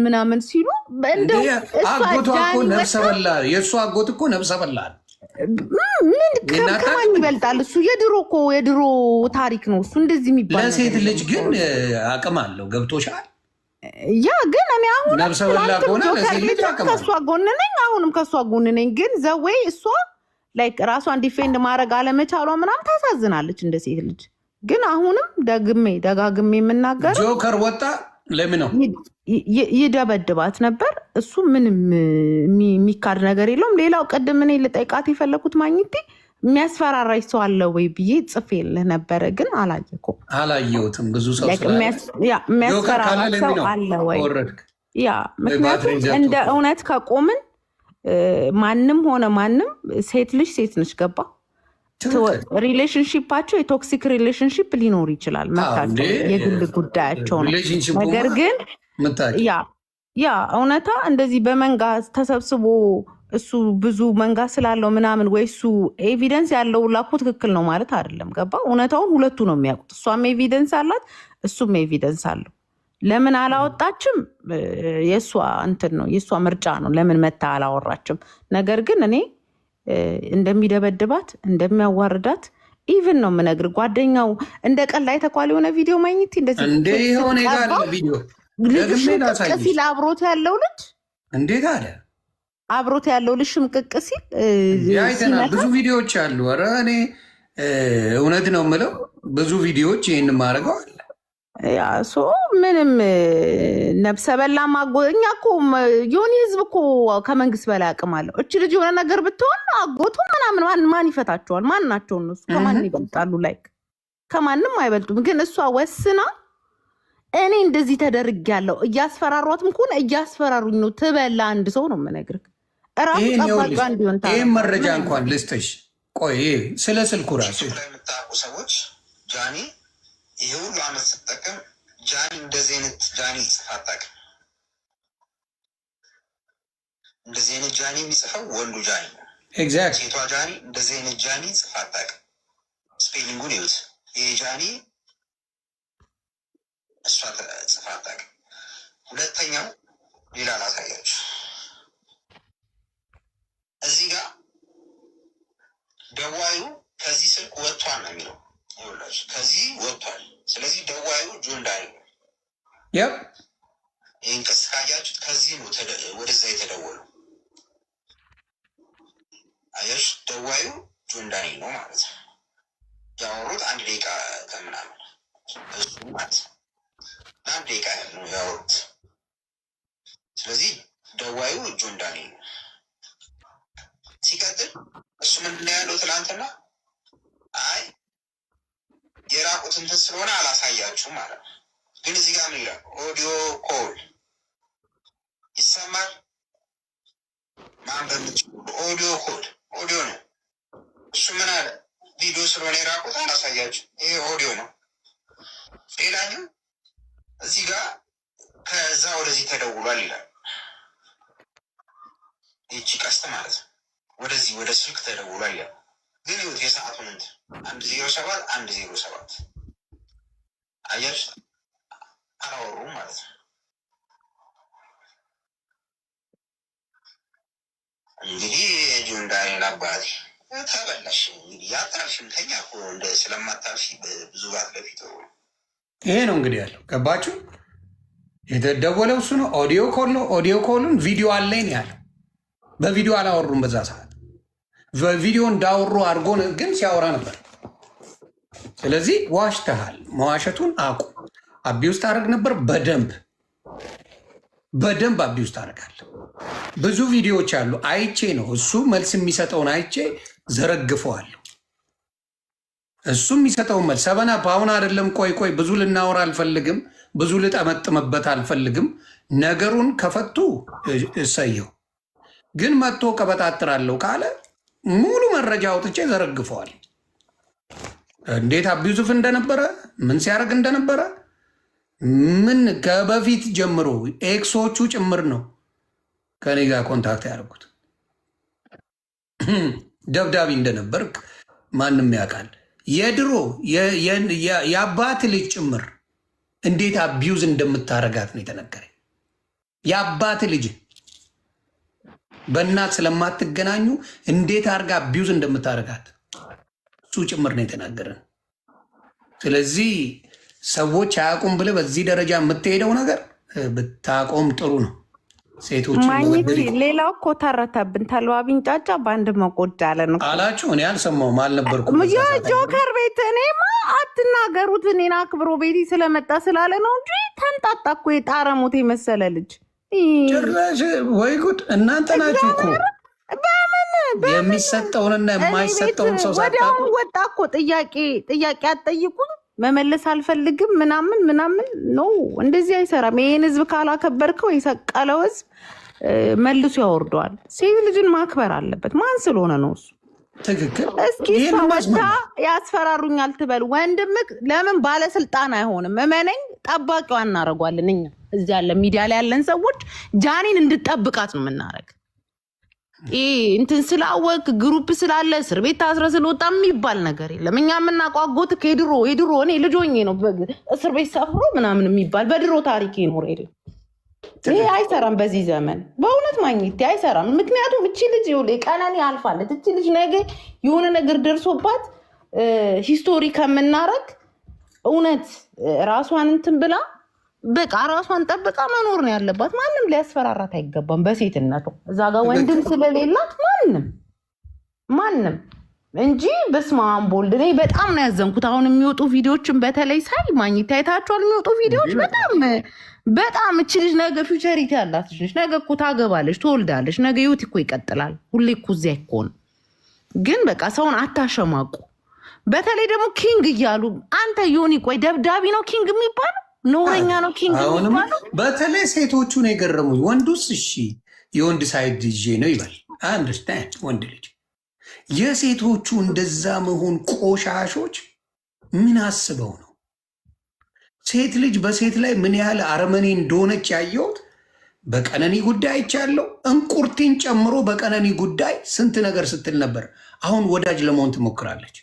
ምናምን ሲሉ እንደው አጎቷ እኮ ነፍሰ በላ፣ የእሱ አጎት እኮ ነፍሰ በላ ምን ከማን ይበልጣል? እሱ የድሮ ታሪክ ነው። እሱ እንደዚህ የሚባል ለሴት ልጅ ግን አቅም አለው። ገብቶሻል? ያ ግን እኔ አሁን ነፍሰ በላ ከሆነ ለሴት ልጅ አቅም አለው። ከሷ ጎን ነኝ፣ አሁንም ከሷ ጎን ነኝ። ግን ዘዌይ እሷ ላይክ ራሷን ዲፌንድ ማድረግ አለመቻሏ ምናምን ታሳዝናለች እንደ ሴት ልጅ። ግን አሁንም ደጋግሜ የምናገረው ጆከር ወጣ ለምን ነው ይደበድባት ነበር። እሱ ምንም የሚካድ ነገር የለውም። ሌላው ቅድም እኔ ልጠይቃት የፈለኩት ማግኘት የሚያስፈራራች ሰው አለ ወይ ብዬ ጽፌልህ ነበረ፣ ግን አላየሁትም። ብዙ ሰው የሚያስፈራራች ሰው አለ ወይ? ያ ምክንያቱም እንደ እውነት ከቆምን ማንም ሆነ ማንም ሴት ልጅ ሴት ነች። ገባ? ሪሌሽንሽፓቸው የቶክሲክ ሪሌሽንሽፕ ሊኖር ይችላል፣ መብታቸው የግል ጉዳያቸው ነው። ነገር ግን ያ እውነታ እንደዚህ በመንጋ ተሰብስቦ እሱ ብዙ መንጋ ስላለው ምናምን ወይ እሱ ኤቪደንስ ያለው ላኮ ትክክል ነው ማለት አይደለም። ገባ? እውነታውን ሁለቱ ነው የሚያውቁት። እሷም ኤቪደንስ አላት፣ እሱም ኤቪደንስ አለው። ለምን አላወጣችም? የእሷ እንትን ነው፣ የእሷ ምርጫ ነው። ለምን መታ አላወራችም? ነገር ግን እኔ እንደሚደበድባት እንደሚያዋርዳት ኢቭን ነው የምነግር። ጓደኛው እንደ ቀን ላይ ተኳል የሆነ ቪዲዮ ማግኘት እንደዚህ የሆነ ጋር ቪዲዮ ሽምቅቅ ሲል አብሮት ያለው ልጅ እንዴት አለ አብሮት ያለው ልጅ ሽምቅቅ ሲል አይተናል። ብዙ ቪዲዮዎች አሉ። ኧረ እኔ እውነት ነው የምለው ብዙ ቪዲዮዎች ይህን ማድረገው አለ። ያ ሶ ምንም ነብሰ በላ እኛ እኮ የሆነ ህዝብ እኮ ከመንግስት በላይ አቅም አለው። እች ልጅ የሆነ ነገር ብትሆን አጎቱ ምናምን ማን ይፈታቸዋል? ማን ናቸው እነሱ? ከማን ይበልጣሉ? ላይክ ከማንም አይበልጡም። ግን እሷ ወስና እኔ እንደዚህ ተደርጊያለሁ፣ እያስፈራሯትም ከሆነ እያስፈራሩኝ ነው ትበላ አንድ ሰው ነው የምነግርህ። እራሱ ጠባቂ እንዲሆን ይህም መረጃ እንኳን ልስጥሽ። ቆይ ስለ ስልኩ ራሱ የምታውቁ ሰዎች ጃኒ ይሄ ሁሉ አመት ስትጠቀም ጃኒ እንደዚህ አይነት ጃኒ ጽፋ አታውቅም። እንደዚህ አይነት ጃኒ የሚጽፈው ወንዱ ጃኒ ነው። ኤግዛክት። ሴቷ ጃኒ እንደዚህ አይነት ጃኒ ጽፋ አታውቅም። ስፔሊንጉን ይዩት። ይሄ ጃኒ እሷ ጽፋ አታውቅም። ሁለተኛው ሌላ ላሳያችሁ። እዚህ ጋር ደዋዩ ከዚህ ስልክ ወጥቷል ነው የሚለው። ይኸውላችሁ ከዚህ ወጥቷል። ስለዚህ ደዋዩ ጆን ዳንኤል ነው። ይህን ቀስ ካያችሁት ከዚህ ነው ወደዛ የተደወለው። አያሽ ደዋዩ ጆን ዳንኤል ነው ማለት ነው። ያወሩት 1 ደቂቃ ከምናምን እሱ ማለት ነው። 1 ደቂቃ ነው ያወሩት። ስለዚህ ደዋዩ ጆን ዳንኤል ነው። ሲቀጥል እሱ ምንድነው ያለው ትናንትና? አይ የራቁት እንትን ስለሆነ አላሳያችሁም ማለት ነው። ግን እዚህ ጋር ምን ይላል? ኦዲዮ ኮል ይሰማል። ማን በምትችሉ ኦዲዮ ኮል ኦዲዮ ነው። እሱ ምን አለ? ቪዲዮ ስለሆነ የራቁት አላሳያችሁ። ይሄ ኦዲዮ ነው። ሌላኛው እዚህ ጋር ከዛ ወደዚህ ተደውሏል ይላል። ይቺ ቀስት ማለት ነው። ወደዚህ ወደ ስልክ ተደውሏል ይላል። ግን ይኸውት የሰዓቱን እንትን 107 አያች አላወሩም ማለት ነው። እንግዲህ ጆን ዳንኤል አባቴ ተበላሽ። እንግዲህ ያጣልሽም ተኛ እኮ እንደ ስለማታልሽ ብዙ ባት በፊት ይሄ ነው እንግዲህ ያለው። ገባችሁ? የተደወለው እሱ ነው። ኦዲዮ ኮል ነው። ኦዲዮ ኮሉን ቪዲዮ አለኝ ነው ያለው። በቪዲዮ አላወሩም በዛ ሰዓት። በቪዲዮ እንዳወሩ አድርጎ ግን ሲያወራ ነበር። ስለዚህ ዋሽተሃል። መዋሸቱን አቁ። አቢውስ ታደርግ ነበር። በደንብ አቢውስ ታደርጋለህ። ብዙ ቪዲዮዎች አሉ። አይቼ ነው እሱ መልስ የሚሰጠውን አይቼ ዘረግፈዋለሁ። እሱ የሚሰጠውን መልስ ሰበናፕ አሁን አይደለም። ቆይ ብዙ ልናወራ አልፈልግም። ብዙ ልጠመጥምበት አልፈልግም። ነገሩን ከፈቱ እሰየው። ግን መጥቶ ቀበጣጥራለሁ ካለ ሙሉ መረጃ አውጥቼ ዘረግፈዋል። እንዴት አቢዩዝፍ እንደነበረ ምን ሲያደርግ እንደነበረ ምን ከበፊት ጀምሮ ኤክሶቹ ጭምር ነው ከኔ ጋር ኮንታክት ያደርጉት። ደብዳቤ እንደነበር ማንም ያውቃል። የድሮ የአባት ልጅ ጭምር እንዴት አቢዩዝ እንደምታረጋት ነው የተነገረኝ። የአባት ልጅ በእናት ስለማትገናኙ እንዴት አርጋ አቢዩዝ እንደምታረጋት እሱ ጭምር ነው የተናገረን። ስለዚህ ሰዎች አያውቁም ብለህ በዚህ ደረጃ የምትሄደው ነገር ብታቆም ጥሩ ነው። ሴቶች ሌላው እኮ ተረተብን። ተልባቢን ጫጫ በአንድ መቆዳ አለ ነው አላችሁ። እኔ አልሰማሁም አልነበርኩም። ጆከር ቤት እኔማ አትናገሩት። እኔን አክብሮ ቤቴ ስለመጣ ስላለ ነው እንጂ ተንጣጣ እኮ የጣረሞት የመሰለ ልጅ ጭራሽ። ወይ ጉድ! እናንተ ናችሁ እኮ የሚሰጠውንና የማይሰጠውን ሰው ሳታውቁ ወጣ እኮ። ጥያቄ አትጠይቁኝ፣ መመለስ አልፈልግም ምናምን ነው። እንደዚህ አይሰራም። ይህን ህዝብ ካላከበርከው የሰቀለው ህዝብ መልሶ ያወርደዋል። ሴት ልጅን ማክበር አለበት። ማን ስለሆነ ነው እሱ? ትክክል። እስኪ ሰወታ ያስፈራሩኛል ትበል። ወንድምህ ለምን ባለስልጣን አይሆንም? እመነኝ፣ ጠባቂዋ እናደርጓለን እኛ እዚህ ያለ ሚዲያ ላይ ያለን ሰዎች ጃኒን እንድጠብቃት ነው የምናደርግ። እንትን ስላወቅ ግሩፕ ስላለ እስር ቤት ታስረ ስለወጣ የሚባል ነገር የለም። እኛ የምናውቀው አጎትህ የድሮ እኔ ልጆኜ ነው እስር ቤት ሰፍሮ ምናምን የሚባል በድሮ ታሪክ ይኖር የለ። ይሄ አይሰራም በዚህ ዘመን በእውነት ማግኘት አይሰራም። ምክንያቱም እቺ ልጅ ቀነኒ አልፋለች። እቺ ልጅ ነገ የሆነ ነገር ደርሶባት ሂስቶሪ ከምናረግ እውነት ራሷን እንትን ብላ በቃ ራሷን ጠብቃ መኖር ነው ያለባት። ማንም ሊያስፈራራት አይገባም በሴትነቱ። እዛ ጋር ወንድም ስለሌላት ማንም እንጂ በስመ አብ ወልድ። እኔ በጣም ነው ያዘንኩት። አሁን የሚወጡ ቪዲዮዎችን በተለይ ሳይ ማግኘት አይታችኋል? የሚወጡ ቪዲዮዎች በጣም እች ልጅ ነገ ፊውቸሪቲ ያላት ልጅ ነገ እኮ ታገባለች፣ ትወልዳለች። ነገ ህይወት እኮ ይቀጥላል። ሁሌ እኮ እዚያ ይኮን። ግን በቃ ሰውን አታሸማቁ። በተለይ ደግሞ ኪንግ እያሉ አንተ ዮኒ ቆይ ደብዳቢ ነው ኪንግ የሚባለው? ኖረኛ ነው ኪንግ የሚባለው? በተለይ ሴቶቹን የገረሙኝ። ወንዱስ እሺ የወንድ ሳይድ ይዤ ነው ይባል አንደርስታንድ። ወንድ ልጅ የሴቶቹ እንደዛ መሆን ቆሻሾች ምን አስበው ነው? ሴት ልጅ በሴት ላይ ምን ያህል አረመኔ እንደሆነች ያየሁት በቀነኒ ጉዳይ አይቻለሁ። እንቁርቲን ጨምሮ በቀነኒ ጉዳይ ስንት ነገር ስትል ነበር። አሁን ወዳጅ ለመሆን ትሞክራለች።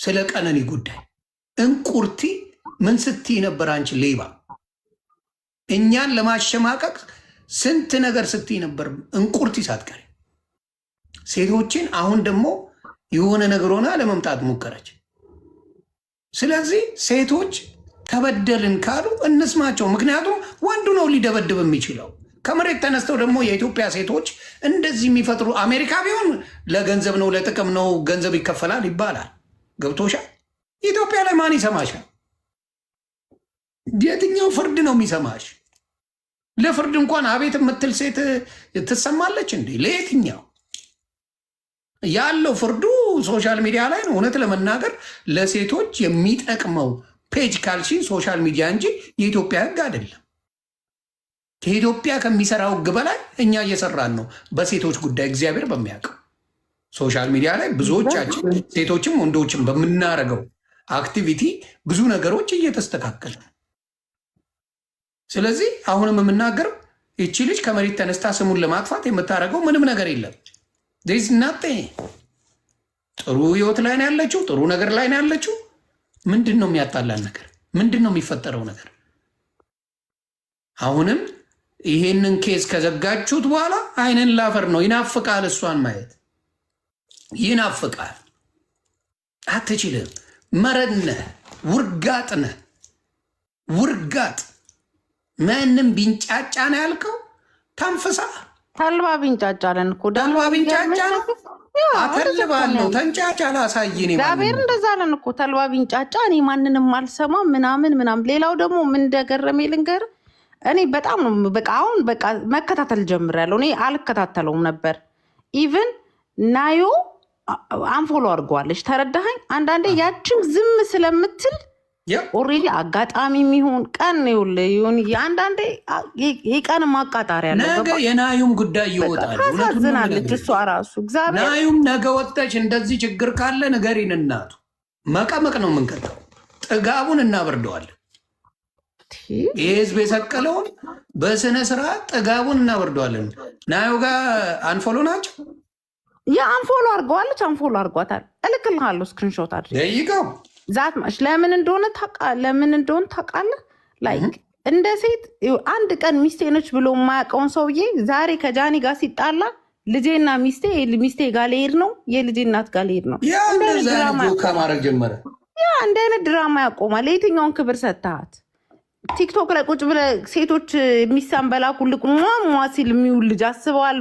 ስለ ቀነኒ ጉዳይ እንቁርቲ ምን ስትይ ነበር አንቺ ሌባ? እኛን ለማሸማቀቅ ስንት ነገር ስትይ ነበር እንቁርቲ ሳትቀሪ። ሴቶችን አሁን ደግሞ የሆነ ነገር ሆና ለመምጣት ሞከረች። ስለዚህ ሴቶች ተበደልን ካሉ እንስማቸው። ምክንያቱም ወንዱ ነው ሊደበድብ የሚችለው። ከመሬት ተነስተው ደግሞ የኢትዮጵያ ሴቶች እንደዚህ የሚፈጥሩ አሜሪካ ቢሆን ለገንዘብ ነው ለጥቅም ነው ገንዘብ ይከፈላል ይባላል። ገብቶሻል? ኢትዮጵያ ላይ ማን ይሰማሻል? የትኛው ፍርድ ነው የሚሰማሽ? ለፍርድ እንኳን አቤት የምትል ሴት ትሰማለች እንዴ? ለየትኛው ያለው ፍርዱ ሶሻል ሚዲያ ላይ ነው። እውነት ለመናገር ለሴቶች የሚጠቅመው ፔጅ ካልሽን ሶሻል ሚዲያ እንጂ የኢትዮጵያ ሕግ አይደለም። ከኢትዮጵያ ከሚሰራው ሕግ በላይ እኛ እየሰራን ነው በሴቶች ጉዳይ እግዚአብሔር በሚያውቀው። ሶሻል ሚዲያ ላይ ብዙዎቻችን ሴቶችም ወንዶችም በምናረገው አክቲቪቲ ብዙ ነገሮች እየተስተካከሉ ነው። ስለዚህ አሁንም የምናገረው ይቺ ልጅ ከመሬት ተነስታ ስሙን ለማጥፋት የምታደርገው ምንም ነገር የለም። ናጤ ጥሩ ህይወት ላይ ነው ያለችው፣ ጥሩ ነገር ላይ ነው ያለችው። ምንድን ነው የሚያጣላን ነገር? ምንድን ነው የሚፈጠረው ነገር? አሁንም ይሄንን ኬዝ ከዘጋችሁት በኋላ አይንን ላፈር ነው። ይናፍቃል፣ እሷን ማየት ይናፍቃል። አትችልም። መረድነህ ውርጋጥነህ ውርጋጥ ማንም ቢንጫጫ ነው ያልከው። ተንፍሳ ተልባ ቢንጫጫ አለን እኮ ተልባ ቢንጫጫ ነው አተልባለሁ። ተንጫጫ ላሳይን እግዚአብሔር እንደዛ አለን እኮ ተልባ ቢንጫጫ እኔ ማንንም አልሰማም ምናምን ምናምን። ሌላው ደግሞ ምን እንደገረመኝ ልንገር። እኔ በጣም ነው በቃ አሁን በቃ መከታተል ጀምሬያለሁ። እኔ አልከታተለውም ነበር። ኢቭን ናዮ አንፎሎ አድርገዋለች። ተረዳኸኝ? አንዳንዴ ያችም ዝም ስለምትል ኦሬዲ አጋጣሚ የሚሆን ቀን ይሁን አንዳንዴ የቀን ማቃጣሪያ ነው። ነገ የናዩም ጉዳይ ይወጣል። ታሳዝናለች እሷ ራሱ እግዚአብሔር። ናዩም ነገ ወጥተሽ እንደዚህ ችግር ካለ ንገሪን። እናቱ መቀመቅ ነው የምንቀጠው። ጥጋቡን እናበርደዋለን። ይህ ህዝብ የሰቀለውን በስነ ስርዓት ጥጋቡን እናበርደዋለን። ናዩ ጋር አንፎሎ ናቸው። የአንፎሎ አድርገዋለች። አንፎሎ አድርጓታል። እልክልሃለሁ ስክሪንሾት አድርጌ ደይቀው ዛት ማሽ ለምን እንደሆነ ታውቃለህ? ላይክ እንደ ሴት አንድ ቀን ሚስቴ ነች ብሎ የማያውቀውን ሰውዬ ዛሬ ከጃኒ ጋር ሲጣላ ልጄና ሚስቴ ጋር ልሄድ ነው፣ የልጄ እናት ጋር ልሄድ ነው። ከማድረግ ጀመረ። እንደ አይነት ድራማ ያቆማል። የትኛውን ክብር ሰጥተሃት? ቲክቶክ ላይ ቁጭ ብለህ ሴቶች የሚሳንበላኩልቅ ሟ ሲል የሚውል ልጅ አስበዋል?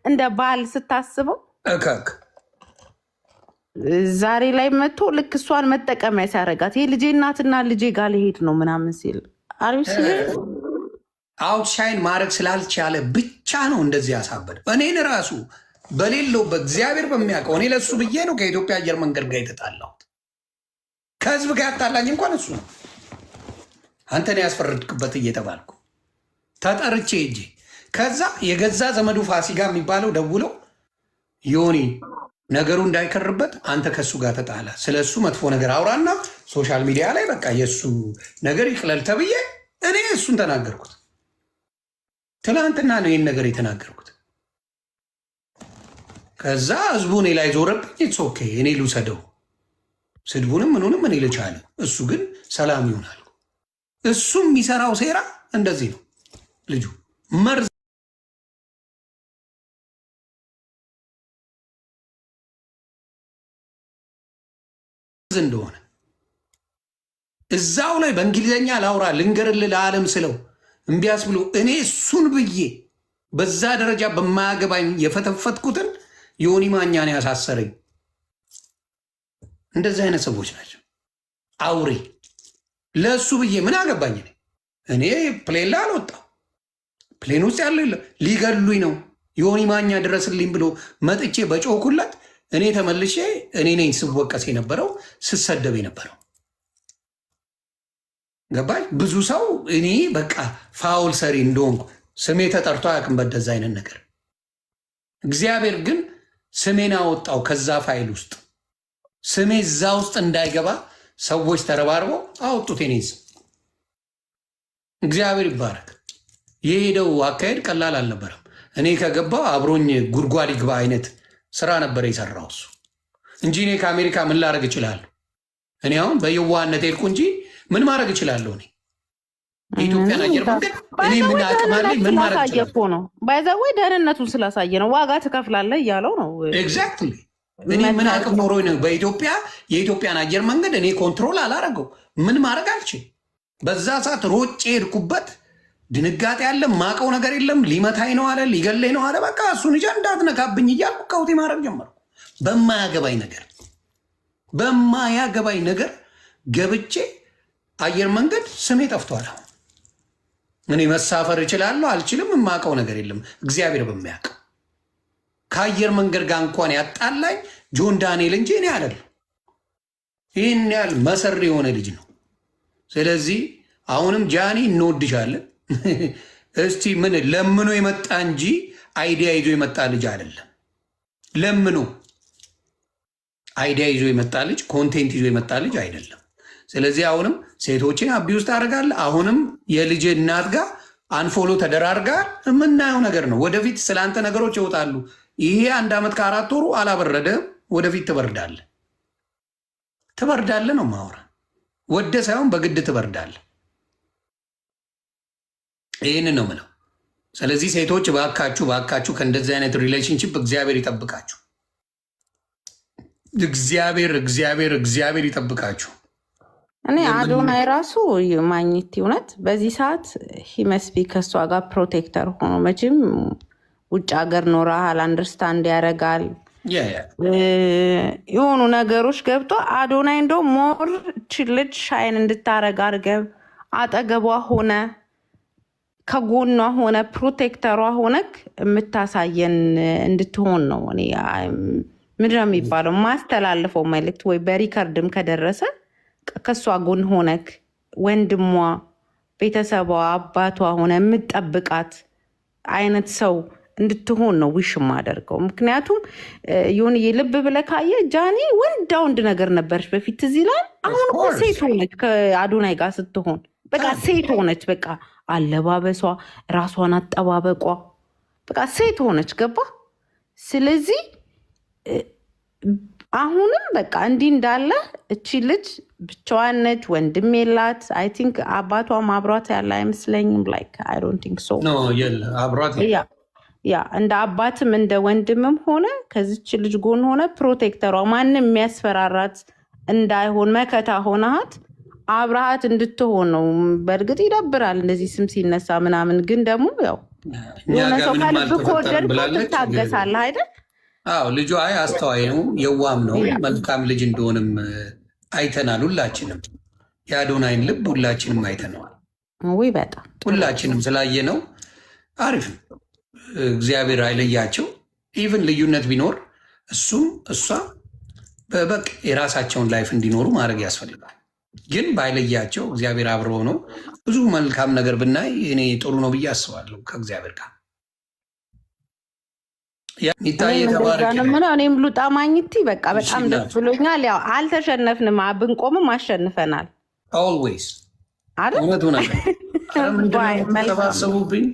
እንደ ባህል ስታስበው እከክ ዛሬ ላይ መጥቶ ልክ እሷን መጠቀሚያ ሲያደርጋት የልጄ እናትና ልጄ ጋር ልሄድ ነው ምናምን ሲል አውትሻይን ማድረግ ስላልቻለ ብቻ ነው እንደዚህ ያሳበደ። እኔን ራሱ በሌለው በእግዚአብሔር በሚያውቀው እኔ ለሱ ብዬ ነው ከኢትዮጵያ አየር መንገድ ጋር የተጣላሁት። ከህዝብ ጋር ያጣላኝ እንኳን እሱ ነው። አንተን ያስፈረድክበት እየተባልኩ ተጠርቼ እጄ ከዛ የገዛ ዘመዱ ፋሲካ የሚባለው ደውለው ዮኒ ነገሩ እንዳይከርበት አንተ ከሱ ጋር ተጣላ፣ ስለ እሱ መጥፎ ነገር አውራና ሶሻል ሚዲያ ላይ በቃ የእሱ ነገር ይቅለል ተብዬ እኔ እሱን ተናገርኩት። ትናንትና ነው ይህን ነገር የተናገርኩት። ከዛ ህዝቡ እኔ ላይ ዞረብኝ። ኢትስ ኦኬ እኔ ልውሰደው፣ ስድቡንም ምኑንም እኔ ልቻለ፣ እሱ ግን ሰላም ይሆናል። እሱ የሚሰራው ሴራ እንደዚህ ነው። ልጁ መርዝ እንደሆነ እዛው ላይ በእንግሊዝኛ ላውራ ልንገርል ለዓለም ስለው እምቢያስ ብሎ እኔ እሱን ብዬ በዛ ደረጃ በማያገባኝ የፈተፈትኩትን ዮኒ ማኛን ያሳሰረኝ። እንደዚህ አይነት ሰዎች ናቸው። አውሬ ለእሱ ብዬ ምን አገባኝ? እኔ ፕሌን ላይ አልወጣው። ፕሌን ውስጥ ያለው ሊገሉኝ ነው ዮኒ ማኛ ድረስልኝ ብሎ መጥቼ በጮኩለት እኔ ተመልሼ እኔ ነኝ ስወቀስ የነበረው ስሰደብ የነበረው። ገባኝ። ብዙ ሰው እኔ በቃ ፋውል ሰሪ እንደሆንኩ ስሜ ተጠርቶ አያውቅም በደዛ አይነት ነገር። እግዚአብሔር ግን ስሜን አወጣው ከዛ ፋይል ውስጥ። ስሜ እዛ ውስጥ እንዳይገባ ሰዎች ተረባርበው አወጡት የኔን ስም። እግዚአብሔር ይባረክ። የሄደው አካሄድ ቀላል አልነበረም። እኔ ከገባው አብሮኝ ጉድጓድ ይግባ አይነት ስራ ነበር የሰራው እሱ እንጂ እኔ ከአሜሪካ ምን ላደርግ እችላለሁ? እኔ አሁን በየዋህነት ሄድኩ እንጂ ምን ማድረግ እችላለሁ? እኔ የኢትዮጵያን አየር መንገድ እኔ ምን አቅም አለኝ? ምን ማድረግ እችላለሁ ነው? ባይዘወይ ደህንነቱን ስላሳየ ነው። ዋጋ ትከፍላለህ እያለው ነው። ኤግዛክትሊ። እኔ ምን አቅም ኖሮኝ ነው በኢትዮጵያ የኢትዮጵያን አየር መንገድ እኔ ኮንትሮል አላረገው? ምን ማድረግ አልችል። በዛ ሰዓት ሮጬ ሄድኩበት። ድንጋጤ ያለ ማቀው ነገር የለም። ሊመታኝ ነው አለ፣ ሊገለኝ ነው አለ። በቃ እሱን ይዤ እንዳትነካብኝ እያልኩ ቀውጤ ማድረግ ጀመርኩ። በማያገባኝ ነገር ገብቼ አየር መንገድ ስሜ ጠፍቷል። አሁን እኔ መሳፈር እችላለሁ አልችልም የማውቀው ነገር የለም። እግዚአብሔር በሚያውቀው ከአየር መንገድ ጋር እንኳን ያጣላኝ ጆን ዳንኤል እንጂ እኔ አይደለም። ይህን ያህል መሰሪ የሆነ ልጅ ነው። ስለዚህ አሁንም ጃኒ እንወድሻለን። እስቲ ምን ለምኖ የመጣ እንጂ አይዲያ ይዞ የመጣ ልጅ አይደለም። ለምኑ አይዲያ ይዞ የመጣ ልጅ ኮንቴንት ይዞ የመጣ ልጅ አይደለም። ስለዚህ አሁንም ሴቶችን አቢውስ ታደርጋለህ። አሁንም የልጅ እናት ጋር አንፎሎ ተደራርጋ የምናየው ነገር ነው። ወደፊት ስለአንተ ነገሮች ይወጣሉ። ይሄ 1 ዓመት ከ4 ወሩ አላበረደም። ወደፊት ትበርዳለህ ነው ማውራ። ወደ ሳይሆን በግድ ትበርዳለህ። ይህንን ነው ምለው። ስለዚህ ሴቶች ባካችሁ ከእንደዚህ አይነት ሪሌሽንሽፕ እግዚአብሔር ይጠብቃችሁ። እግዚአብሔር ይጠብቃችሁ። እኔ አዶናይ ራሱ ማግኘት እውነት በዚህ ሰዓት ሂመስቢ ከእሷ ጋር ፕሮቴክተር ሆኖ መቼም ውጭ ሀገር ኖረሃል፣ አንደርስታንድ ያደርጋል የሆኑ ነገሮች ገብቶ አዶናይ እንደው ሞር ልጅ ሻይን እንድታረግ አድርገህ አጠገቧ ሆነ ከጎኗ ሆነ ፕሮቴክተሯ ሆነክ የምታሳየን እንድትሆን ነው። እኔ ምንድን ነው የሚባለው ማስተላልፈው መልዕክት ወይ በሪከርድም ከደረሰ ከእሷ ጎን ሆነክ ወንድሟ፣ ቤተሰቧ፣ አባቷ ሆነ የምጠብቃት አይነት ሰው እንድትሆን ነው ዊሽ የማደርገው። ምክንያቱም ይሁን ልብ ብለህ ካየህ ጃኒ ወንድ ነገር ነበረች በፊት እዚህ ላይ። አሁን እኮ ሴት ሆነች ከአዶናይ ጋር ስትሆን፣ በቃ ሴት ሆነች። በቃ አለባበሷ፣ ራሷን አጠባበቋ፣ በቃ ሴት ሆነች። ገባ? ስለዚህ አሁንም በቃ እንዲህ እንዳለ እቺ ልጅ ብቻዋን ነች፣ ወንድም የላት። አይ ቲንክ አባቷ አብሯት ያለ አይመስለኝም። ላይክ አይ ዶንት ቲንክ ሶ። ያ እንደ አባትም እንደ ወንድምም ሆነ ከዚች ልጅ ጎን ሆነ ፕሮቴክተሯ፣ ማንም የሚያስፈራራት እንዳይሆን መከታ ሆናት አብረሃት እንድትሆን ነው። በእርግጥ ይደብራል እንደዚህ ስም ሲነሳ ምናምን፣ ግን ደግሞ ያው የሆነ ሰው ከልብ ከወደድከው ትታገሳለህ አይደል? አዎ ልጁ አስተዋይ ነው፣ የዋም ነው፣ መልካም ልጅ እንደሆንም አይተናል። ሁላችንም የአዶናይን ልብ ሁላችንም አይተነዋል። ወይ በጣም ሁላችንም ስላየነው አሪፍ ነው። እግዚአብሔር አይለያቸው። ኢቭን ልዩነት ቢኖር እሱም እሷ በበቅ የራሳቸውን ላይፍ እንዲኖሩ ማድረግ ያስፈልጋል። ግን ባይለያቸው እግዚአብሔር አብሮ ነው ብዙ መልካም ነገር ብናይ እኔ ጥሩ ነው ብዬ አስባለሁ። ከእግዚአብሔር ጋር እኔም ሉጣ ማግኘቴ በቃ በጣም ደስ ብሎኛል። ያው አልተሸነፍንም፣ ብንቆምም አሸንፈናል። ኦልዌይስ እውነቱ ነገር ተሰባሰቡብኝ።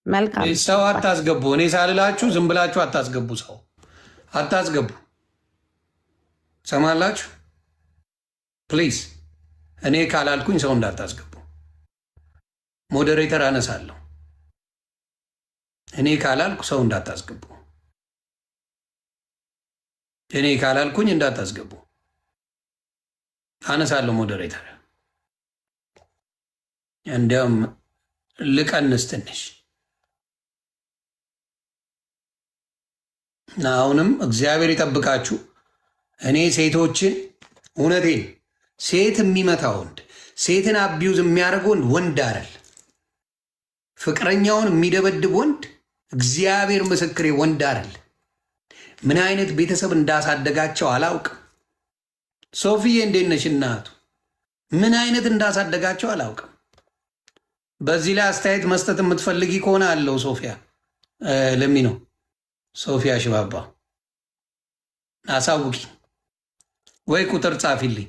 መልካም ሰው አታስገቡ። እኔ ሳልላችሁ ዝም ብላችሁ አታስገቡ። ሰው አታስገቡ። ሰማላችሁ? ፕሊዝ እኔ ካላልኩኝ ሰው እንዳታስገቡ። ሞዴሬተር አነሳለሁ። እኔ ካላልኩ ሰው እንዳታስገቡ። እኔ ካላልኩኝ እንዳታስገቡ። አነሳለሁ ሞዴሬተር። እንዲያውም ልቀንስ ትንሽ። አሁንም እግዚአብሔር ይጠብቃችሁ። እኔ ሴቶችን እውነቴን ሴት የሚመታ ወንድ፣ ሴትን አቢዩዝ የሚያደርግ ወንድ አይደል። ፍቅረኛውን የሚደበድብ ወንድ እግዚአብሔር ምስክሬ ወንድ አይደል። ምን አይነት ቤተሰብ እንዳሳደጋቸው አላውቅም። ሶፊዬ እንዴት ነሽ እናቱ? ምን አይነት እንዳሳደጋቸው አላውቅም። በዚህ ላይ አስተያየት መስጠት የምትፈልጊ ከሆነ አለው ሶፊያ ለሚ ነው ሶፊያ ሽባባ አሳውቂ ወይ ቁጥር ጻፊልኝ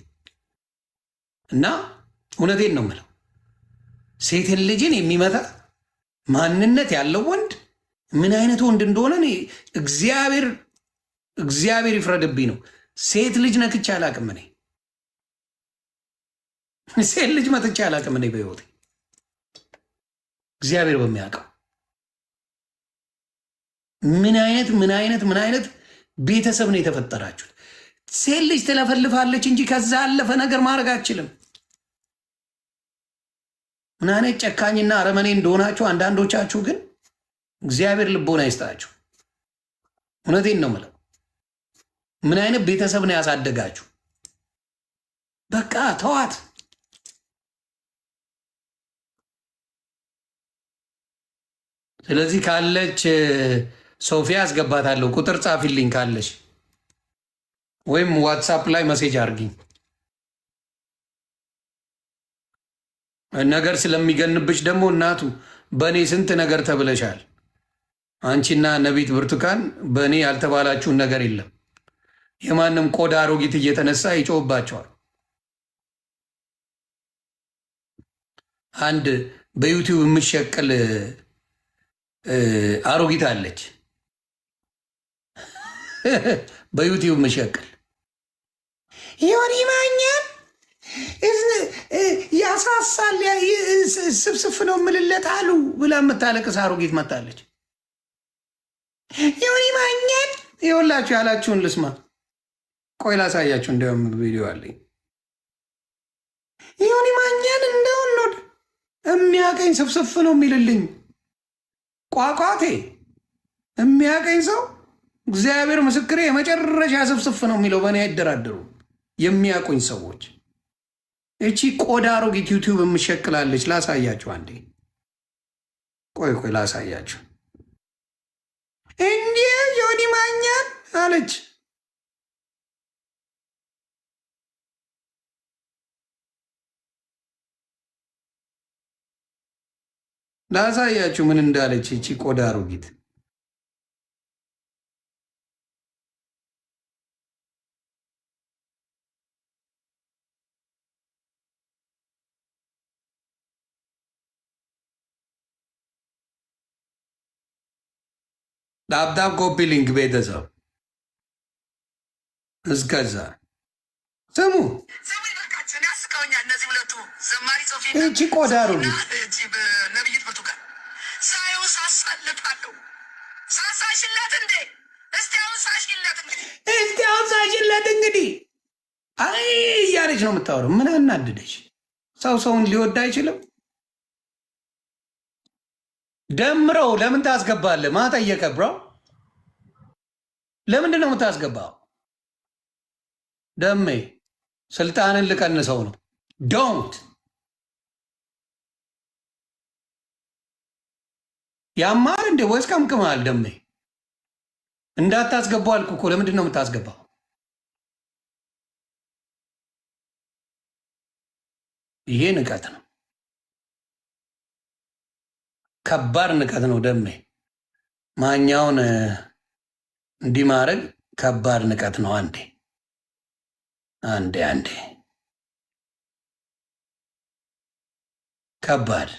እና እውነቴን ነው የምለው ሴትን ልጅን የሚመታ ማንነት ያለው ወንድ ምን አይነት ወንድ እንደሆነ እግዚአብሔር ይፍረድብኝ ነው። ሴት ልጅ ነክቼ አላቅም። እኔ ሴት ልጅ መትቼ አላቅም። እኔ በህይወቴ እግዚአብሔር በሚያውቀው ምን አይነት ቤተሰብ ነው የተፈጠራችሁት? ሴት ልጅ ትለፈልፋለች እንጂ ከዛ ያለፈ ነገር ማድረግ አትችልም። ምን አይነት ጨካኝና አረመኔ እንደሆናችሁ አንዳንዶቻችሁ ግን እግዚአብሔር ልቦና ይስጣችሁ። እውነቴን ነው የምለው። ምን አይነት ቤተሰብ ነው ያሳደጋችሁ? በቃ ተዋት። ስለዚህ ካለች ሶፊያ አስገባታለሁ። ቁጥር ጻፊልኝ ካለች ወይም ዋትሳፕ ላይ መሴጅ አርጊኝ። ነገር ስለሚገንብሽ ደግሞ እናቱ በእኔ ስንት ነገር ተብለሻል። አንቺና ነቢት ብርቱካን በእኔ ያልተባላችሁን ነገር የለም። የማንም ቆዳ አሮጊት እየተነሳ ይጮህባቸዋል። አንድ በዩቲዩብ የምትሸቅል አሮጊት አለች። በዩቲዩብ የምትሸቅል ዮኒ ማኛን ያሳሳል ስብስፍ ነው ምልለት አሉ ብላ የምታለቅስ አሮጊት መታለች። ዮኒ ማኛን ይኸውላችሁ ያላችሁን ልስማ። ቆይ ላሳያችሁ። እንዲያውም ቪዲዮ አለኝ። ዮኒ ማኛን እንደውንድ የሚያቀኝ ስብስፍ ነው የሚልልኝ ቋቋቴ የሚያቀኝ ሰው እግዚአብሔር ምስክሬ የመጨረሻ ስብስፍ ነው የሚለው። በእኔ አይደራደሩ የሚያቁኝ ሰዎች። እቺ ቆዳ አሮጊት ዩቲዩብ የምሸክላለች። ላሳያችሁ አንዴ። ቆይ ላሳያችሁ። እንዲህ ዮኒ ማኛን አለች። ላሳያችሁ ምን እንዳለች እቺ ቆዳ አሮጊት። ዳብዳብ ኮፒ ሊንክ ቤተሰብ እስከዛ ስሙ። እቺ ቆዳ አሮጊት ነብይት ብርቱካን ሳየው ሳሳለታለሁ። ሳሳሽለት እንዴ? እስቲ አሁን ሳሽለት እንግዲህ አይ እያለች ነው የምታወራው። ምን አናድደች? ሰውን ሊወድ አይችልም። ደምረው ለምን ታስገባለህ? ማ ጠየቀ? ብሮ ለምንድን ነው የምታስገባው? ደሜ ስልጣንን ልቀንሰው ነው። ዶንት ያማር እንደ ወይስ ቀምቅመሃል? ደሜ እንዳታስገባው አልኩ እኮ። ለምንድን ነው የምታስገባው? ይሄ ንቀት ነው። ከባድ ንቀት ነው ደሜ። ማኛውን እንዲህ ማድረግ ከባድ ንቀት ነው። አንዴ ከባድ፣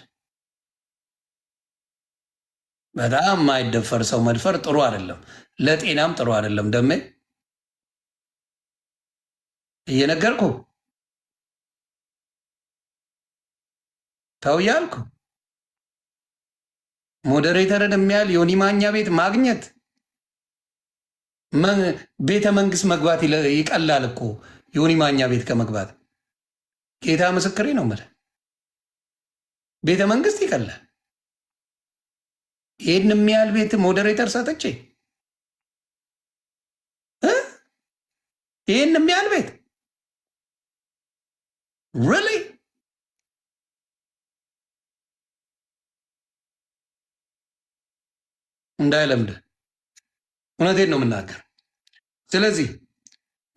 በጣም የማይደፈር ሰው መድፈር ጥሩ አይደለም፣ ለጤናም ጥሩ አይደለም። ደሜ እየነገርኩ ተው እያልኩ ሞዴሬተርን የሚያህል ዮኒ ማኛ ቤት ማግኘት ቤተ መንግስት መግባት ይቀላል እኮ ዮኒ ማኛ ቤት ከመግባት። ጌታ ምስክሬ ነው የምልህ፣ ቤተ መንግስት ይቀላል። ይህን የሚያህል ቤት ሞዴሬተር ሰጥቼ ይህን የሚያህል ቤት ሪሊ እንዳይለምድ። እውነቴን ነው የምናገር። ስለዚህ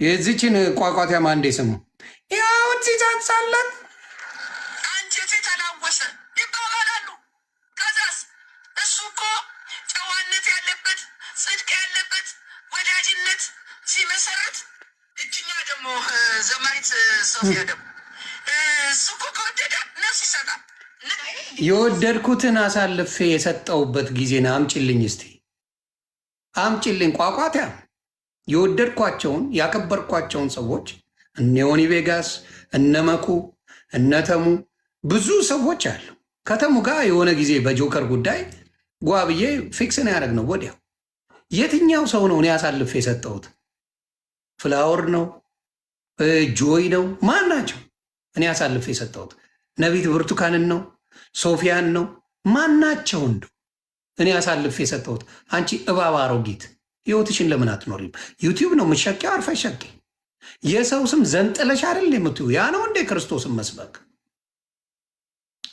የዚችን ቋቋቲያ ማንዴ ስሙ ያውን ሲዛሳላት አንጀቴ ተላወሰ ይባባላሉ። ከዛስ እሱ እኮ ጨዋነት ያለበት ጽድቅ ያለበት ወዳጅነት ሲመሰረት፣ እጅኛ ደግሞ ዘማሪት ሶፊያ ደግሞ እሱ እኮ ከወደደ ነፍስ ይሰጣል። የወደድኩትን አሳልፌ የሰጠውበት ጊዜና አምጭልኝ፣ እስቲ አምጭልኝ። ቋቋቲያ የወደድኳቸውን ያከበርኳቸውን ሰዎች እነ ዮኒ ቬጋስ፣ እነ መኩ፣ እነ ተሙ ብዙ ሰዎች አሉ። ከተሙ ጋር የሆነ ጊዜ በጆከር ጉዳይ ጓ ብዬ ፊክስን ያደረግ ነው ወዲያው። የትኛው ሰው ነው እኔ አሳልፌ የሰጠሁት? ፍላወር ነው? ጆይ ነው? ማን ናቸው እኔ አሳልፌ የሰጠሁት? ነቢት ብርቱካንን ነው? ሶፊያን ነው? ማናቸው እንዱ እኔ አሳልፌ የሰጠሁት? አንቺ እባብ አሮጊት ህይወትሽን ለምን አትኖሪም? ዩቲዩብ ነው የምትሸቂው፣ አርፈሽ ሸቂ። የሰው ስም ዘንጥለሽ አይደል የምትዩ? ያ ነው እንዴ ክርስቶስን መስበክ?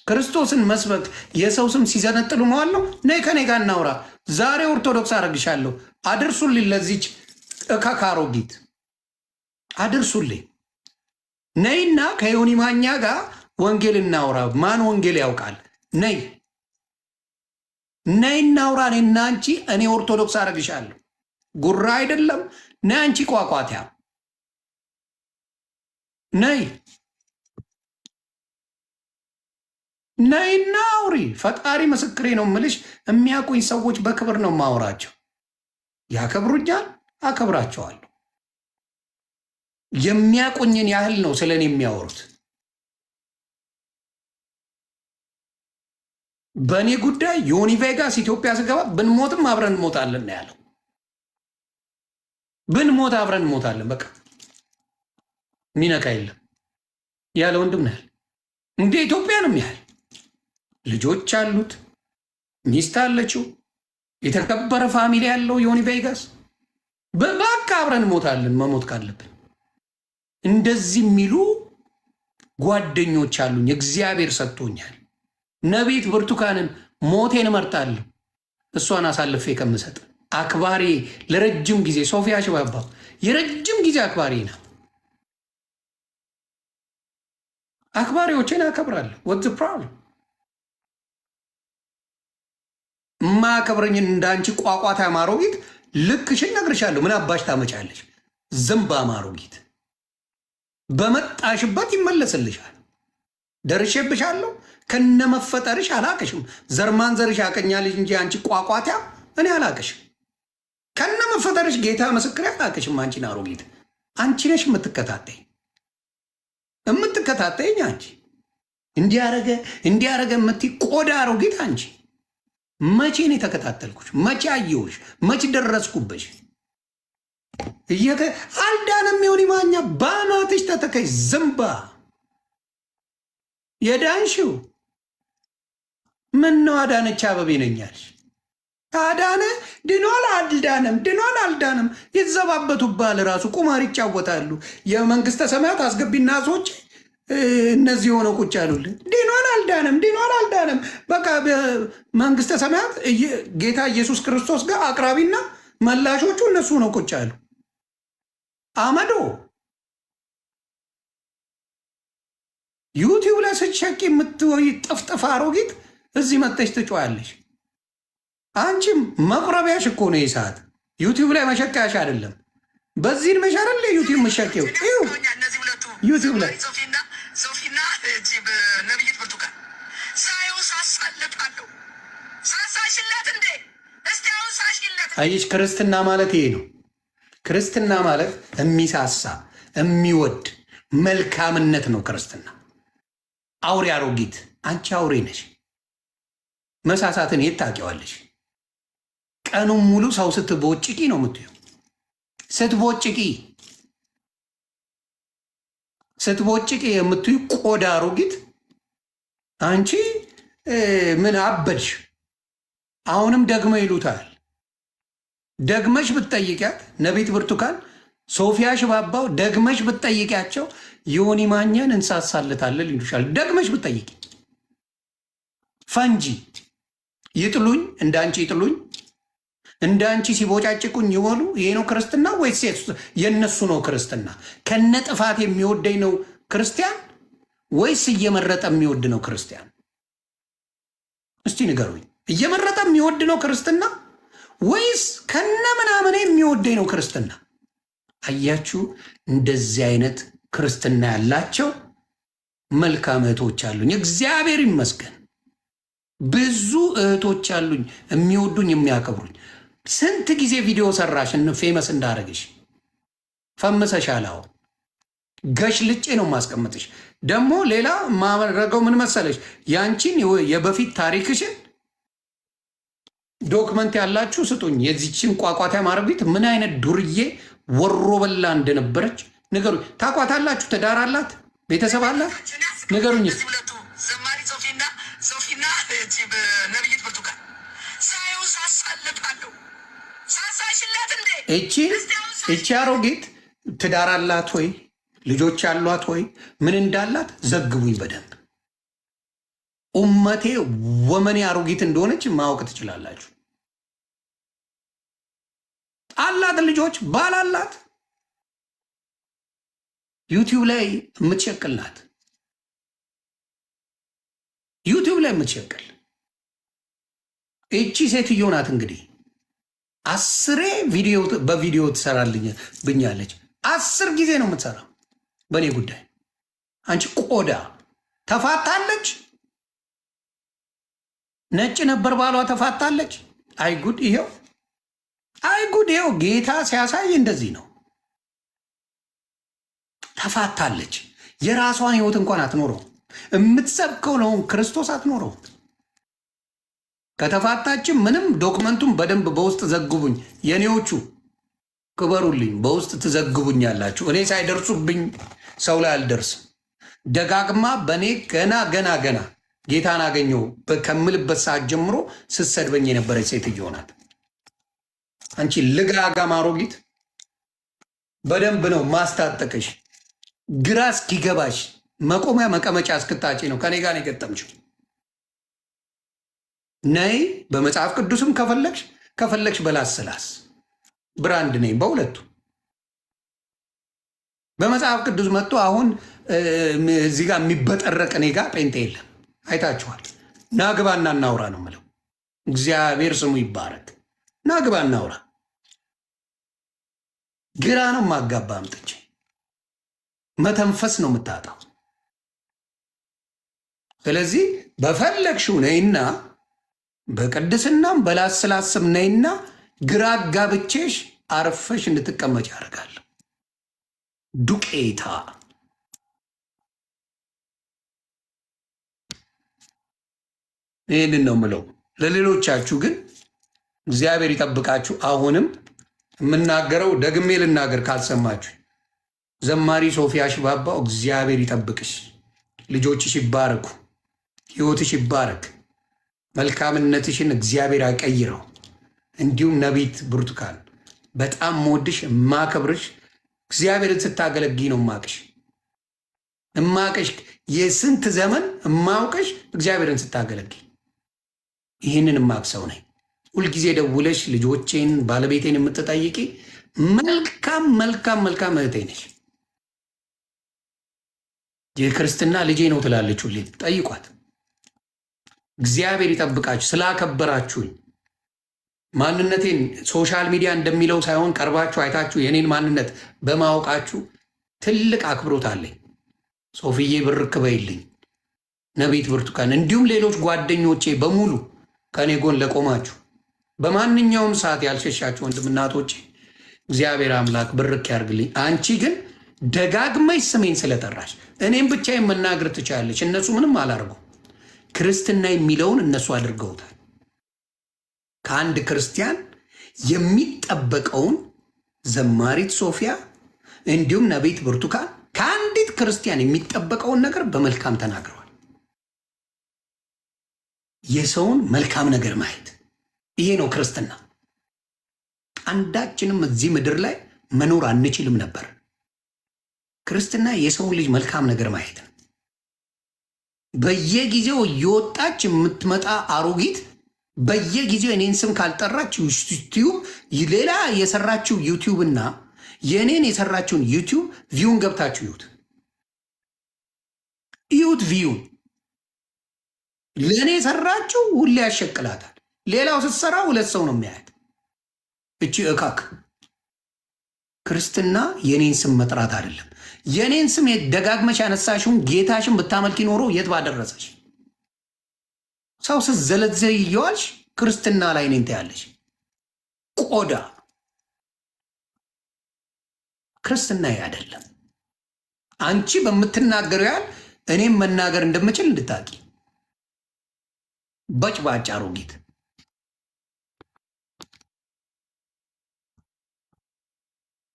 ክርስቶስን መስበክ የሰው ስም ሲዘነጥሉ መዋል ነው? ነይ ከኔ ጋር እናውራ። ዛሬ ኦርቶዶክስ አረግሻለሁ። አድርሱልኝ፣ ለዚች እካካ አሮጊት አድርሱልኝ። ነይና ከዮኒ ማኛ ጋር ወንጌል እናውራ። ማን ወንጌል ያውቃል? ነይ ነይ እናውራ እኔና አንቺ። እኔ ኦርቶዶክስ አረግሻለሁ። ጉራ አይደለም። ነይ አንቺ ቋቋቲያ ነይ ነይና አውሪ። ፈጣሪ ምስክሬ ነው ምልሽ። የሚያውቁኝ ሰዎች በክብር ነው ማውራቸው። ያከብሩኛል፣ አከብራቸዋለሁ። የሚያውቁኝን ያህል ነው ስለኔ የሚያወሩት። በእኔ ጉዳይ ዮኒ ቬጋስ ኢትዮጵያ ስገባ ብንሞትም አብረን እንሞታለን ነው ያለው። ብንሞት አብረን እንሞታለን፣ በቃ ሚነካ የለም ያለ ወንድም ነው ያለ። እንደ ኢትዮጵያ ነው ያህል ልጆች አሉት፣ ሚስት አለችው፣ የተከበረ ፋሚሊ ያለው ዮኒ ቬጋስ። በቃ አብረን እንሞታለን መሞት ካለብን። እንደዚህ የሚሉ ጓደኞች አሉኝ፣ እግዚአብሔር ሰጥቶኛል። ነቢት ብርቱካንን ሞቴን እመርጣለሁ እሷን አሳልፌ ከምሰጥ። አክባሪ ለረጅም ጊዜ ሶፊያ ሽባባው የረጅም ጊዜ አክባሪ ነው። አክባሪዎችን አከብራለሁ። ወት ፕሮብለም ማከብረኝን እንዳንቺ ቋቋታ ማሮጊት ልክሽን ነግርሻለሁ። ምን አባሽ ታመጫለሽ? ዝምባ ማሮጊት በመጣሽበት ይመለስልሻል። ደርሼብሻለሁ። ከነመፈጠርሽ አላቅሽም። ዘርማን ዘርሽ ያቀኛልሽ እንጂ አንቺ ቋቋታ እኔ አላቅሽም። ከነመፈጠርሽ ጌታ ምስክሬ አላቅሽም። አንቺን አሮጊት አንቺ ነሽ የምትከታተይኝ አንቺ እንዲያረገ የምትይ ቆዳ አሮጊት አንቺ። መቼ ነው የተከታተልኩሽ? መቼ አየሁሽ? መቼ ደረስኩበሽ? አልዳንም። የሆነ ማኛ ባናትሽ ተተከይ ዝምባ የዳንሽው ምን ነው? አዳነች አበቤ ነኛልሽ። አዳነ ድኗል አልዳንም ይዘባበቱባል። ራሱ ቁማር ይጫወታሉ። የመንግስተ ሰማያት አስገቢና ሰዎች እነዚህ ሆነው ቁጭ ያሉልን ድኗል አልዳንም። በቃ መንግስተ ሰማያት ጌታ ኢየሱስ ክርስቶስ ጋር አቅራቢና መላሾቹ እነሱ ነው ቁጭ ያሉ። አመዶ ዩቲዩብ ላይ ስትሸቂ የምትወይ ጥፍጥፍ አሮጊት እዚህ መጥተሽ ትጮያለሽ። አንቺም መቁረቢያሽ እኮ ነው የሰዓት ዩቲዩብ ላይ መሸቀያሽ አይደለም። በዚህን መሻረል ዩቲዩብ መሸቀው ዩቲዩብ ላይ ሶፊና ነብይት ብርቱካን ሳይው ሳሳለጣለሁ ሳሳሽለት እንዴ እስቲ አሁን ሳሽለት። አየሽ፣ ክርስትና ማለት ይሄ ነው። ክርስትና ማለት የሚሳሳ የሚወድ መልካምነት ነው ክርስትና። አውሬ አሮጊት አንቺ አውሬ ነሽ። መሳሳትን የት ታውቂዋለሽ? ቀኑን ሙሉ ሰው ስትቦጭቂ ነው የምትየው። ስትቦጭቂ የምትዩ ቆዳ አሮጊት አንቺ ምን አበድሽ? አሁንም ደግመ ይሉታል። ደግመሽ ብትጠይቂያት ነቢት ብርቱካን፣ ሶፊያ ሽባባው ደግመሽ ብትጠይቂያቸው ዮኒ ማኛን እንሳሳለታለን ይሉሻል። ደግመሽ ብትጠይቂ ፈንጂ ይጥሉኝ፣ እንዳንቺ ይጥሉኝ፣ እንዳንቺ ሲቦጫጭቁኝ ይወሉ። ይሄ ነው ክርስትና ወይስ የነሱ ነው ክርስትና? ከነ ጥፋት የሚወደኝ ነው ክርስቲያን ወይስ እየመረጠ የሚወድ ነው ክርስቲያን? እስቲ ንገሩኝ። እየመረጠ የሚወድ ነው ክርስትና ወይስ ከነ ምናምን የሚወደኝ ነው ክርስትና? አያችሁ፣ እንደዚህ አይነት ክርስትና ያላቸው መልካም እህቶች አሉኝ። እግዚአብሔር ይመስገን። ብዙ እህቶች አሉኝ የሚወዱኝ የሚያከብሩኝ። ስንት ጊዜ ቪዲዮ ሰራሽ ፌመስ እንዳረግሽ ፈምሰሻል። አሁን ገሽ ልጬ ነው ማስቀምጥሽ። ደግሞ ሌላ ማረገው ምን መሰለሽ? ያንቺን የበፊት ታሪክሽን ዶክመንት ያላችሁ ስጡኝ። የዚችን ቋቋታ ማረቢት ምን አይነት ዱርዬ ወሮ በላ እንደነበረች ንገሩኝ። ታቋታላችሁ? ትዳር አላት? ቤተሰብ አላት? ንገሩኝ። ዘማሪ ሶፊና ነብይት ብርቱካን ሳይው ሳሳለጣለሁ ሳሳሽለት እንዴ እቺ አሮጊት ትዳር አላት ወይ ልጆች አሏት ወይ ምን እንዳላት ዘግቡኝ በደንብ። ኡመቴ ወመኔ አሮጊት እንደሆነች ማወቅ ትችላላችሁ። አላት ልጆች፣ ባል አላት። ዩቲዩብ ላይ የምትሸቅልናት ዩቲዩብ ላይ የምትሸቅል እቺ ሴትዮ ናት እንግዲህ 10 በቪዲዮ ትሰራልኝ ብኛለች። 10 ጊዜ ነው የምትሰራው በእኔ ጉዳይ። አንቺ ቆዳ ተፋታለች። ነጭ ነበር ባሏ ተፋታለች። አይጉድ ይሄው፣ አይጉድ ይሄው። ጌታ ሲያሳይ እንደዚህ ነው። ተፋታለች። የራሷን ህይወት እንኳን አትኖረው። የምትሰብከው ነው ክርስቶስ አትኖረው። ከተፋታችም ምንም ዶክመንቱም በደንብ በውስጥ ዘግቡኝ። የኔዎቹ ክበሩልኝ። በውስጥ ትዘግቡኝ ያላችሁ እኔ ሳይደርሱብኝ ሰው ላይ አልደርስም። ደጋግማ በእኔ ገና ጌታን አገኘው ከምልበት ሰዓት ጀምሮ ስትሰድበኝ የነበረች ሴትዮ ናት። አንቺ ልጋጋም አሮጊት በደንብ ነው ማስታጠቅሽ። ግራ እስኪገባሽ መቆሚያ መቀመጫ እስክታጪ ነው ከኔ ጋር የገጠምሽው። ነይ በመጽሐፍ ቅዱስም ከፈለግሽ በላስላስ ብራንድ ነኝ በሁለቱ። በመጽሐፍ ቅዱስ መጥቶ አሁን እዚህ ጋር የሚበጠረቅ እኔ ጋር ጴንጤ የለም። አይታችኋል። ናግባና እናውራ ነው የምለው። እግዚአብሔር ስሙ ይባረክ። ናግባ እናውራ። ግራ ነው ማጋባ አምጥቼ መተንፈስ ነው የምታጣው። ስለዚህ በፈለግሽው ነይና በቅድስናም በላስላስም ነይና ግራ ጋብቼሽ አርፈሽ እንድትቀመጭ ያደርጋል። ዱቄታ ይህንን ነው ምለው። ለሌሎቻችሁ ግን እግዚአብሔር ይጠብቃችሁ። አሁንም የምናገረው ደግሜ ልናገር ካልሰማችሁ፣ ዘማሪ ሶፊያ ሽባባው እግዚአብሔር ይጠብቅሽ። ልጆችሽ ይባረኩ፣ ህይወትሽ ይባረክ፣ መልካምነትሽን እግዚአብሔር አይቀይረው። እንዲሁም ነቢት ብርቱካን በጣም መወድሽ ማከብርሽ፣ እግዚአብሔርን ስታገለግይ ነው እማቅሽ የስንት ዘመን እማውቅሽ እግዚአብሔርን ስታገለግይ። ይህንን እማቅ ሰው ነኝ። ሁልጊዜ ደውለሽ ልጆቼን ባለቤቴን የምትጠይቂ መልካም እህቴ ነሽ። የክርስትና ልጄ ነው ትላለች ሁሌ። ጠይቋት። እግዚአብሔር ይጠብቃችሁ። ስላከበራችሁኝ ማንነቴን ሶሻል ሚዲያ እንደሚለው ሳይሆን ቀርባችሁ አይታችሁ የኔን ማንነት በማወቃችሁ ትልቅ አክብሮት አለኝ። ሶፊዬ ብርክ በይልኝ፣ ነቢት ብርቱካን፣ እንዲሁም ሌሎች ጓደኞቼ በሙሉ ከኔ ጎን ለቆማችሁ በማንኛውም ሰዓት ያልሸሻችሁ ወንድምናቶቼ እግዚአብሔር አምላክ ብርክ ያርግልኝ። አንቺ ግን ደጋግመሽ ስሜን ስለጠራሽ እኔም ብቻ መናገር ትችላለች። እነሱ ምንም አላርጉ። ክርስትና የሚለውን እነሱ አድርገውታል። ከአንድ ክርስቲያን የሚጠበቀውን ዘማሪት ሶፊያ እንዲሁም ነቢት ብርቱካን ከአንዲት ክርስቲያን የሚጠበቀውን ነገር በመልካም ተናግረዋል። የሰውን መልካም ነገር ማየት ይሄ ነው ክርስትና። አንዳችንም እዚህ ምድር ላይ መኖር አንችልም ነበር። ክርስትና የሰውን ልጅ መልካም ነገር ማየት ነው። በየጊዜው እየወጣች የምትመጣ አሮጊት በየጊዜው እኔን ስም ካልጠራች ዩቲዩብ ሌላ የሰራችው ዩቲዩብ እና የእኔን የሰራችውን ዩቲዩብ ቪውን ገብታችሁ እዩት። ቪውን ለእኔ የሰራችው ሁሌ ያሸቅላታል። ሌላው ስትሰራ 2 ሰው ነው የሚያያት። እቺ እካክ ክርስትና የኔን ስም መጥራት አይደለም። የኔን ስም ደጋግመሽ ያነሳሽውን ጌታሽን ብታመልኪ ኖሮ የት ባደረሰሽ። ሰው ስትዘለዘይ እየዋልሽ ክርስትና ላይ ነኝ ትያለሽ። ቆዳ ክርስትና አይደለም። አንቺ በምትናገረው ያህል እኔም መናገር እንደምችል እንድታቂ። በጭባጭ አሮጊት።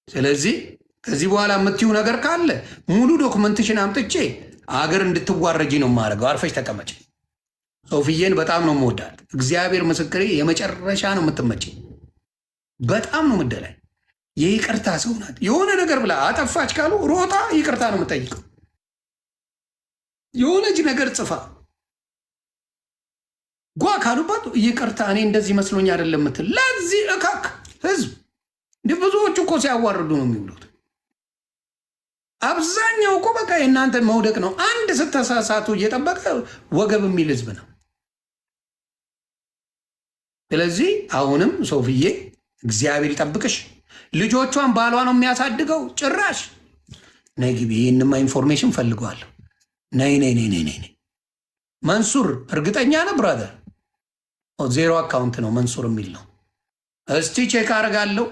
ስለዚህ ከዚህ በኋላ የምትዩ ነገር ካለ ሙሉ ዶክመንትሽን አምጥቼ አገር እንድትዋረጂ ነው የማደርገው። አርፈሽ ተቀመጭ። ሶፊዬን በጣም ነው የምወዳት። እግዚአብሔር ምስክሬ፣ የመጨረሻ ነው የምትመጪ። በጣም ነው ምደላይ። የይቅርታ ሰው ናት። የሆነ ነገር ብላ አጠፋች ካሉ ሮጣ ይቅርታ ነው የምጠይቀው። የሆነች ነገር ጽፋ ጓ ካሉባት ይቅርታ እኔ እንደዚህ መስሎኝ አይደለም ምትል። ለዚህ እካክ ህዝብ እንዲህ ብዙዎቹ እኮ ሲያዋርዱ ነው የሚውሉት። አብዛኛው እኮ በቃ የእናንተ መውደቅ ነው። አንድ ስተሳሳቱ እየጠበቀ ወገብ የሚል ህዝብ ነው። ስለዚህ አሁንም ሶፍዬ እግዚአብሔር ይጠብቅሽ። ልጆቿን ባሏ ነው የሚያሳድገው። ጭራሽ ነይ ግቢ። ይህንማ ኢንፎርሜሽን ፈልገዋለሁ። ነይ ነይ ነይ ነይ ነይ። መንሱር እርግጠኛ ነህ ብራዘር? ዜሮ አካውንት ነው መንሱር የሚል ነው። እስቲ ቼክ አርጋለሁ።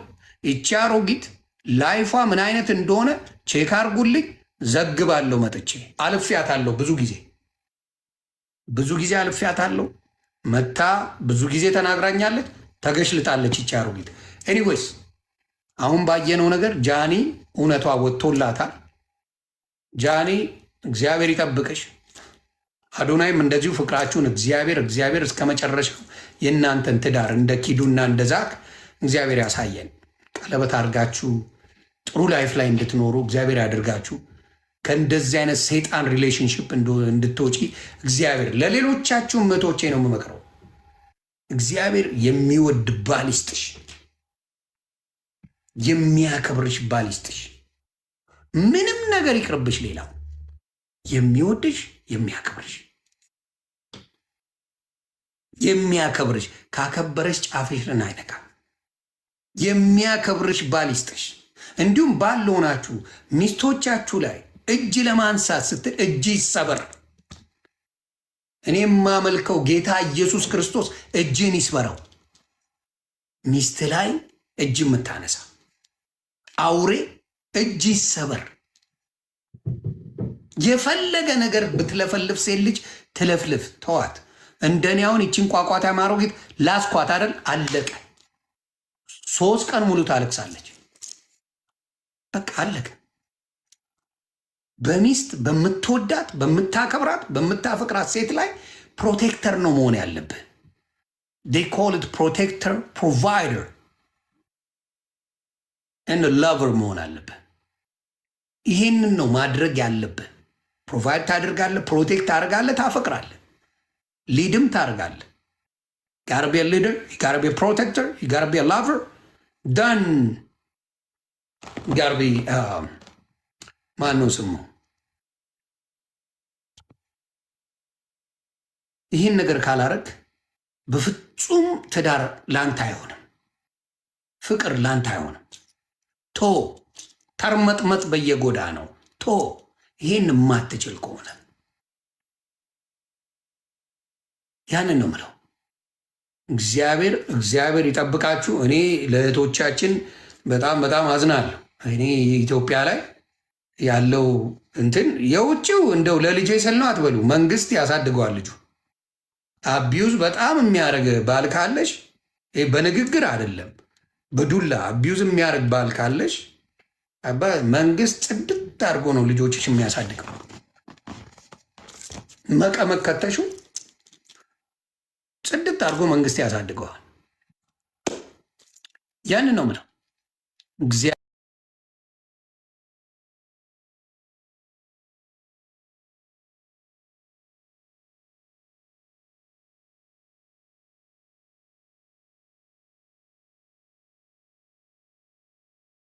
ይቺ አሮጊት ላይፏ ምን አይነት እንደሆነ ቼክ አርጉልኝ። ዘግባለሁ። መጥቼ አልፌያታለሁ። ብዙ ጊዜ አልፌያታለሁ። መታ ብዙ ጊዜ ተናግራኛለች። ተገሽልጣለች ይቺ አሮጊት። ኤኒዌይስ አሁን ባየነው ነገር ጃኒ እውነቷ ወጥቶላታል። ጃኒ እግዚአብሔር ይጠብቅሽ። አዶናይም እንደዚሁ ፍቅራችሁን እግዚአብሔር እስከ መጨረሻው የእናንተን ትዳር እንደ ኪዱና እንደ ዛክ እግዚአብሔር ያሳየን። ቀለበት አድርጋችሁ ጥሩ ላይፍ ላይ እንድትኖሩ እግዚአብሔር ያደርጋችሁ። ከእንደዚህ አይነት ሰይጣን ሪሌሽንሽፕ እንድትወጪ እግዚአብሔር ለሌሎቻችሁ እህቶቼ ነው የምመክረው። እግዚአብሔር የሚወድ ባል ይስጥሽ፣ የሚያከብርሽ ባል ይስጥሽ። ምንም ነገር ይቅርብሽ። ሌላው የሚወድሽ የሚያከብርሽ ካከበረሽ ጫፍሽን አይነካም። የሚያከብርሽ ባል ይስጥሽ። እንዲሁም ባል ለሆናችሁ ሚስቶቻችሁ ላይ እጅ ለማንሳት ስትል እጅ ይሰበር። እኔ የማመልከው ጌታ ኢየሱስ ክርስቶስ እጅን ይስበረው። ሚስት ላይ እጅ የምታነሳ አውሬ እጅ ይሰበር። የፈለገ ነገር ብትለፈልፍ ሴት ልጅ ትለፍልፍ፣ ተዋት። እንደኔ አሁን ይችን ቋቋታ ማሮጊት ላስኳት አይደል? አለቀ። 3 ቀን ሙሉ ታለቅሳለች። በቃ አለቀ። በሚስት በምትወዳት በምታከብራት በምታፈቅራት ሴት ላይ ፕሮቴክተር ነው መሆን ያለብህ። they call it protector provider and a lover መሆን አለብህ። ይሄንን ነው ማድረግ ያለብህ። ፕሮቫይድ ታደርጋለህ፣ ፕሮቴክት ታደርጋለህ፣ ታፈቅራለህ፣ ሊድም ታደርጋለህ። gotta be a leader, you gotta be a protector, you gotta be a lover, then you gotta be ማን ነው ስሙ? ይህን ነገር ካላረግ በፍጹም ትዳር ላንተ አይሆንም፣ ፍቅር ላንተ አይሆንም። ቶ ተርመጥመጥ በየጎዳ ነው። ቶ ይህን የማትችል ከሆነ ያንን ነው ምለው። እግዚአብሔር ይጠብቃችሁ። እኔ ለእህቶቻችን በጣም አዝናለሁ። እኔ ኢትዮጵያ ላይ ያለው እንትን የውጭው እንደው ለልጄ ስል ነው አትበሉ። መንግስት ያሳድገዋል ልጁ። አቢዩዝ በጣም የሚያደርግ ባል ካለሽ በንግግር አይደለም በዱላ አቢዩዝ የሚያደርግ ባል ካለሽ መንግስት ጽድት አድርጎ ነው ልጆችሽ የሚያሳድገው። መቀመቅ ከተሹ ጽድት አድርጎ መንግስት ያሳድገዋል። ያንን ነው ምለው።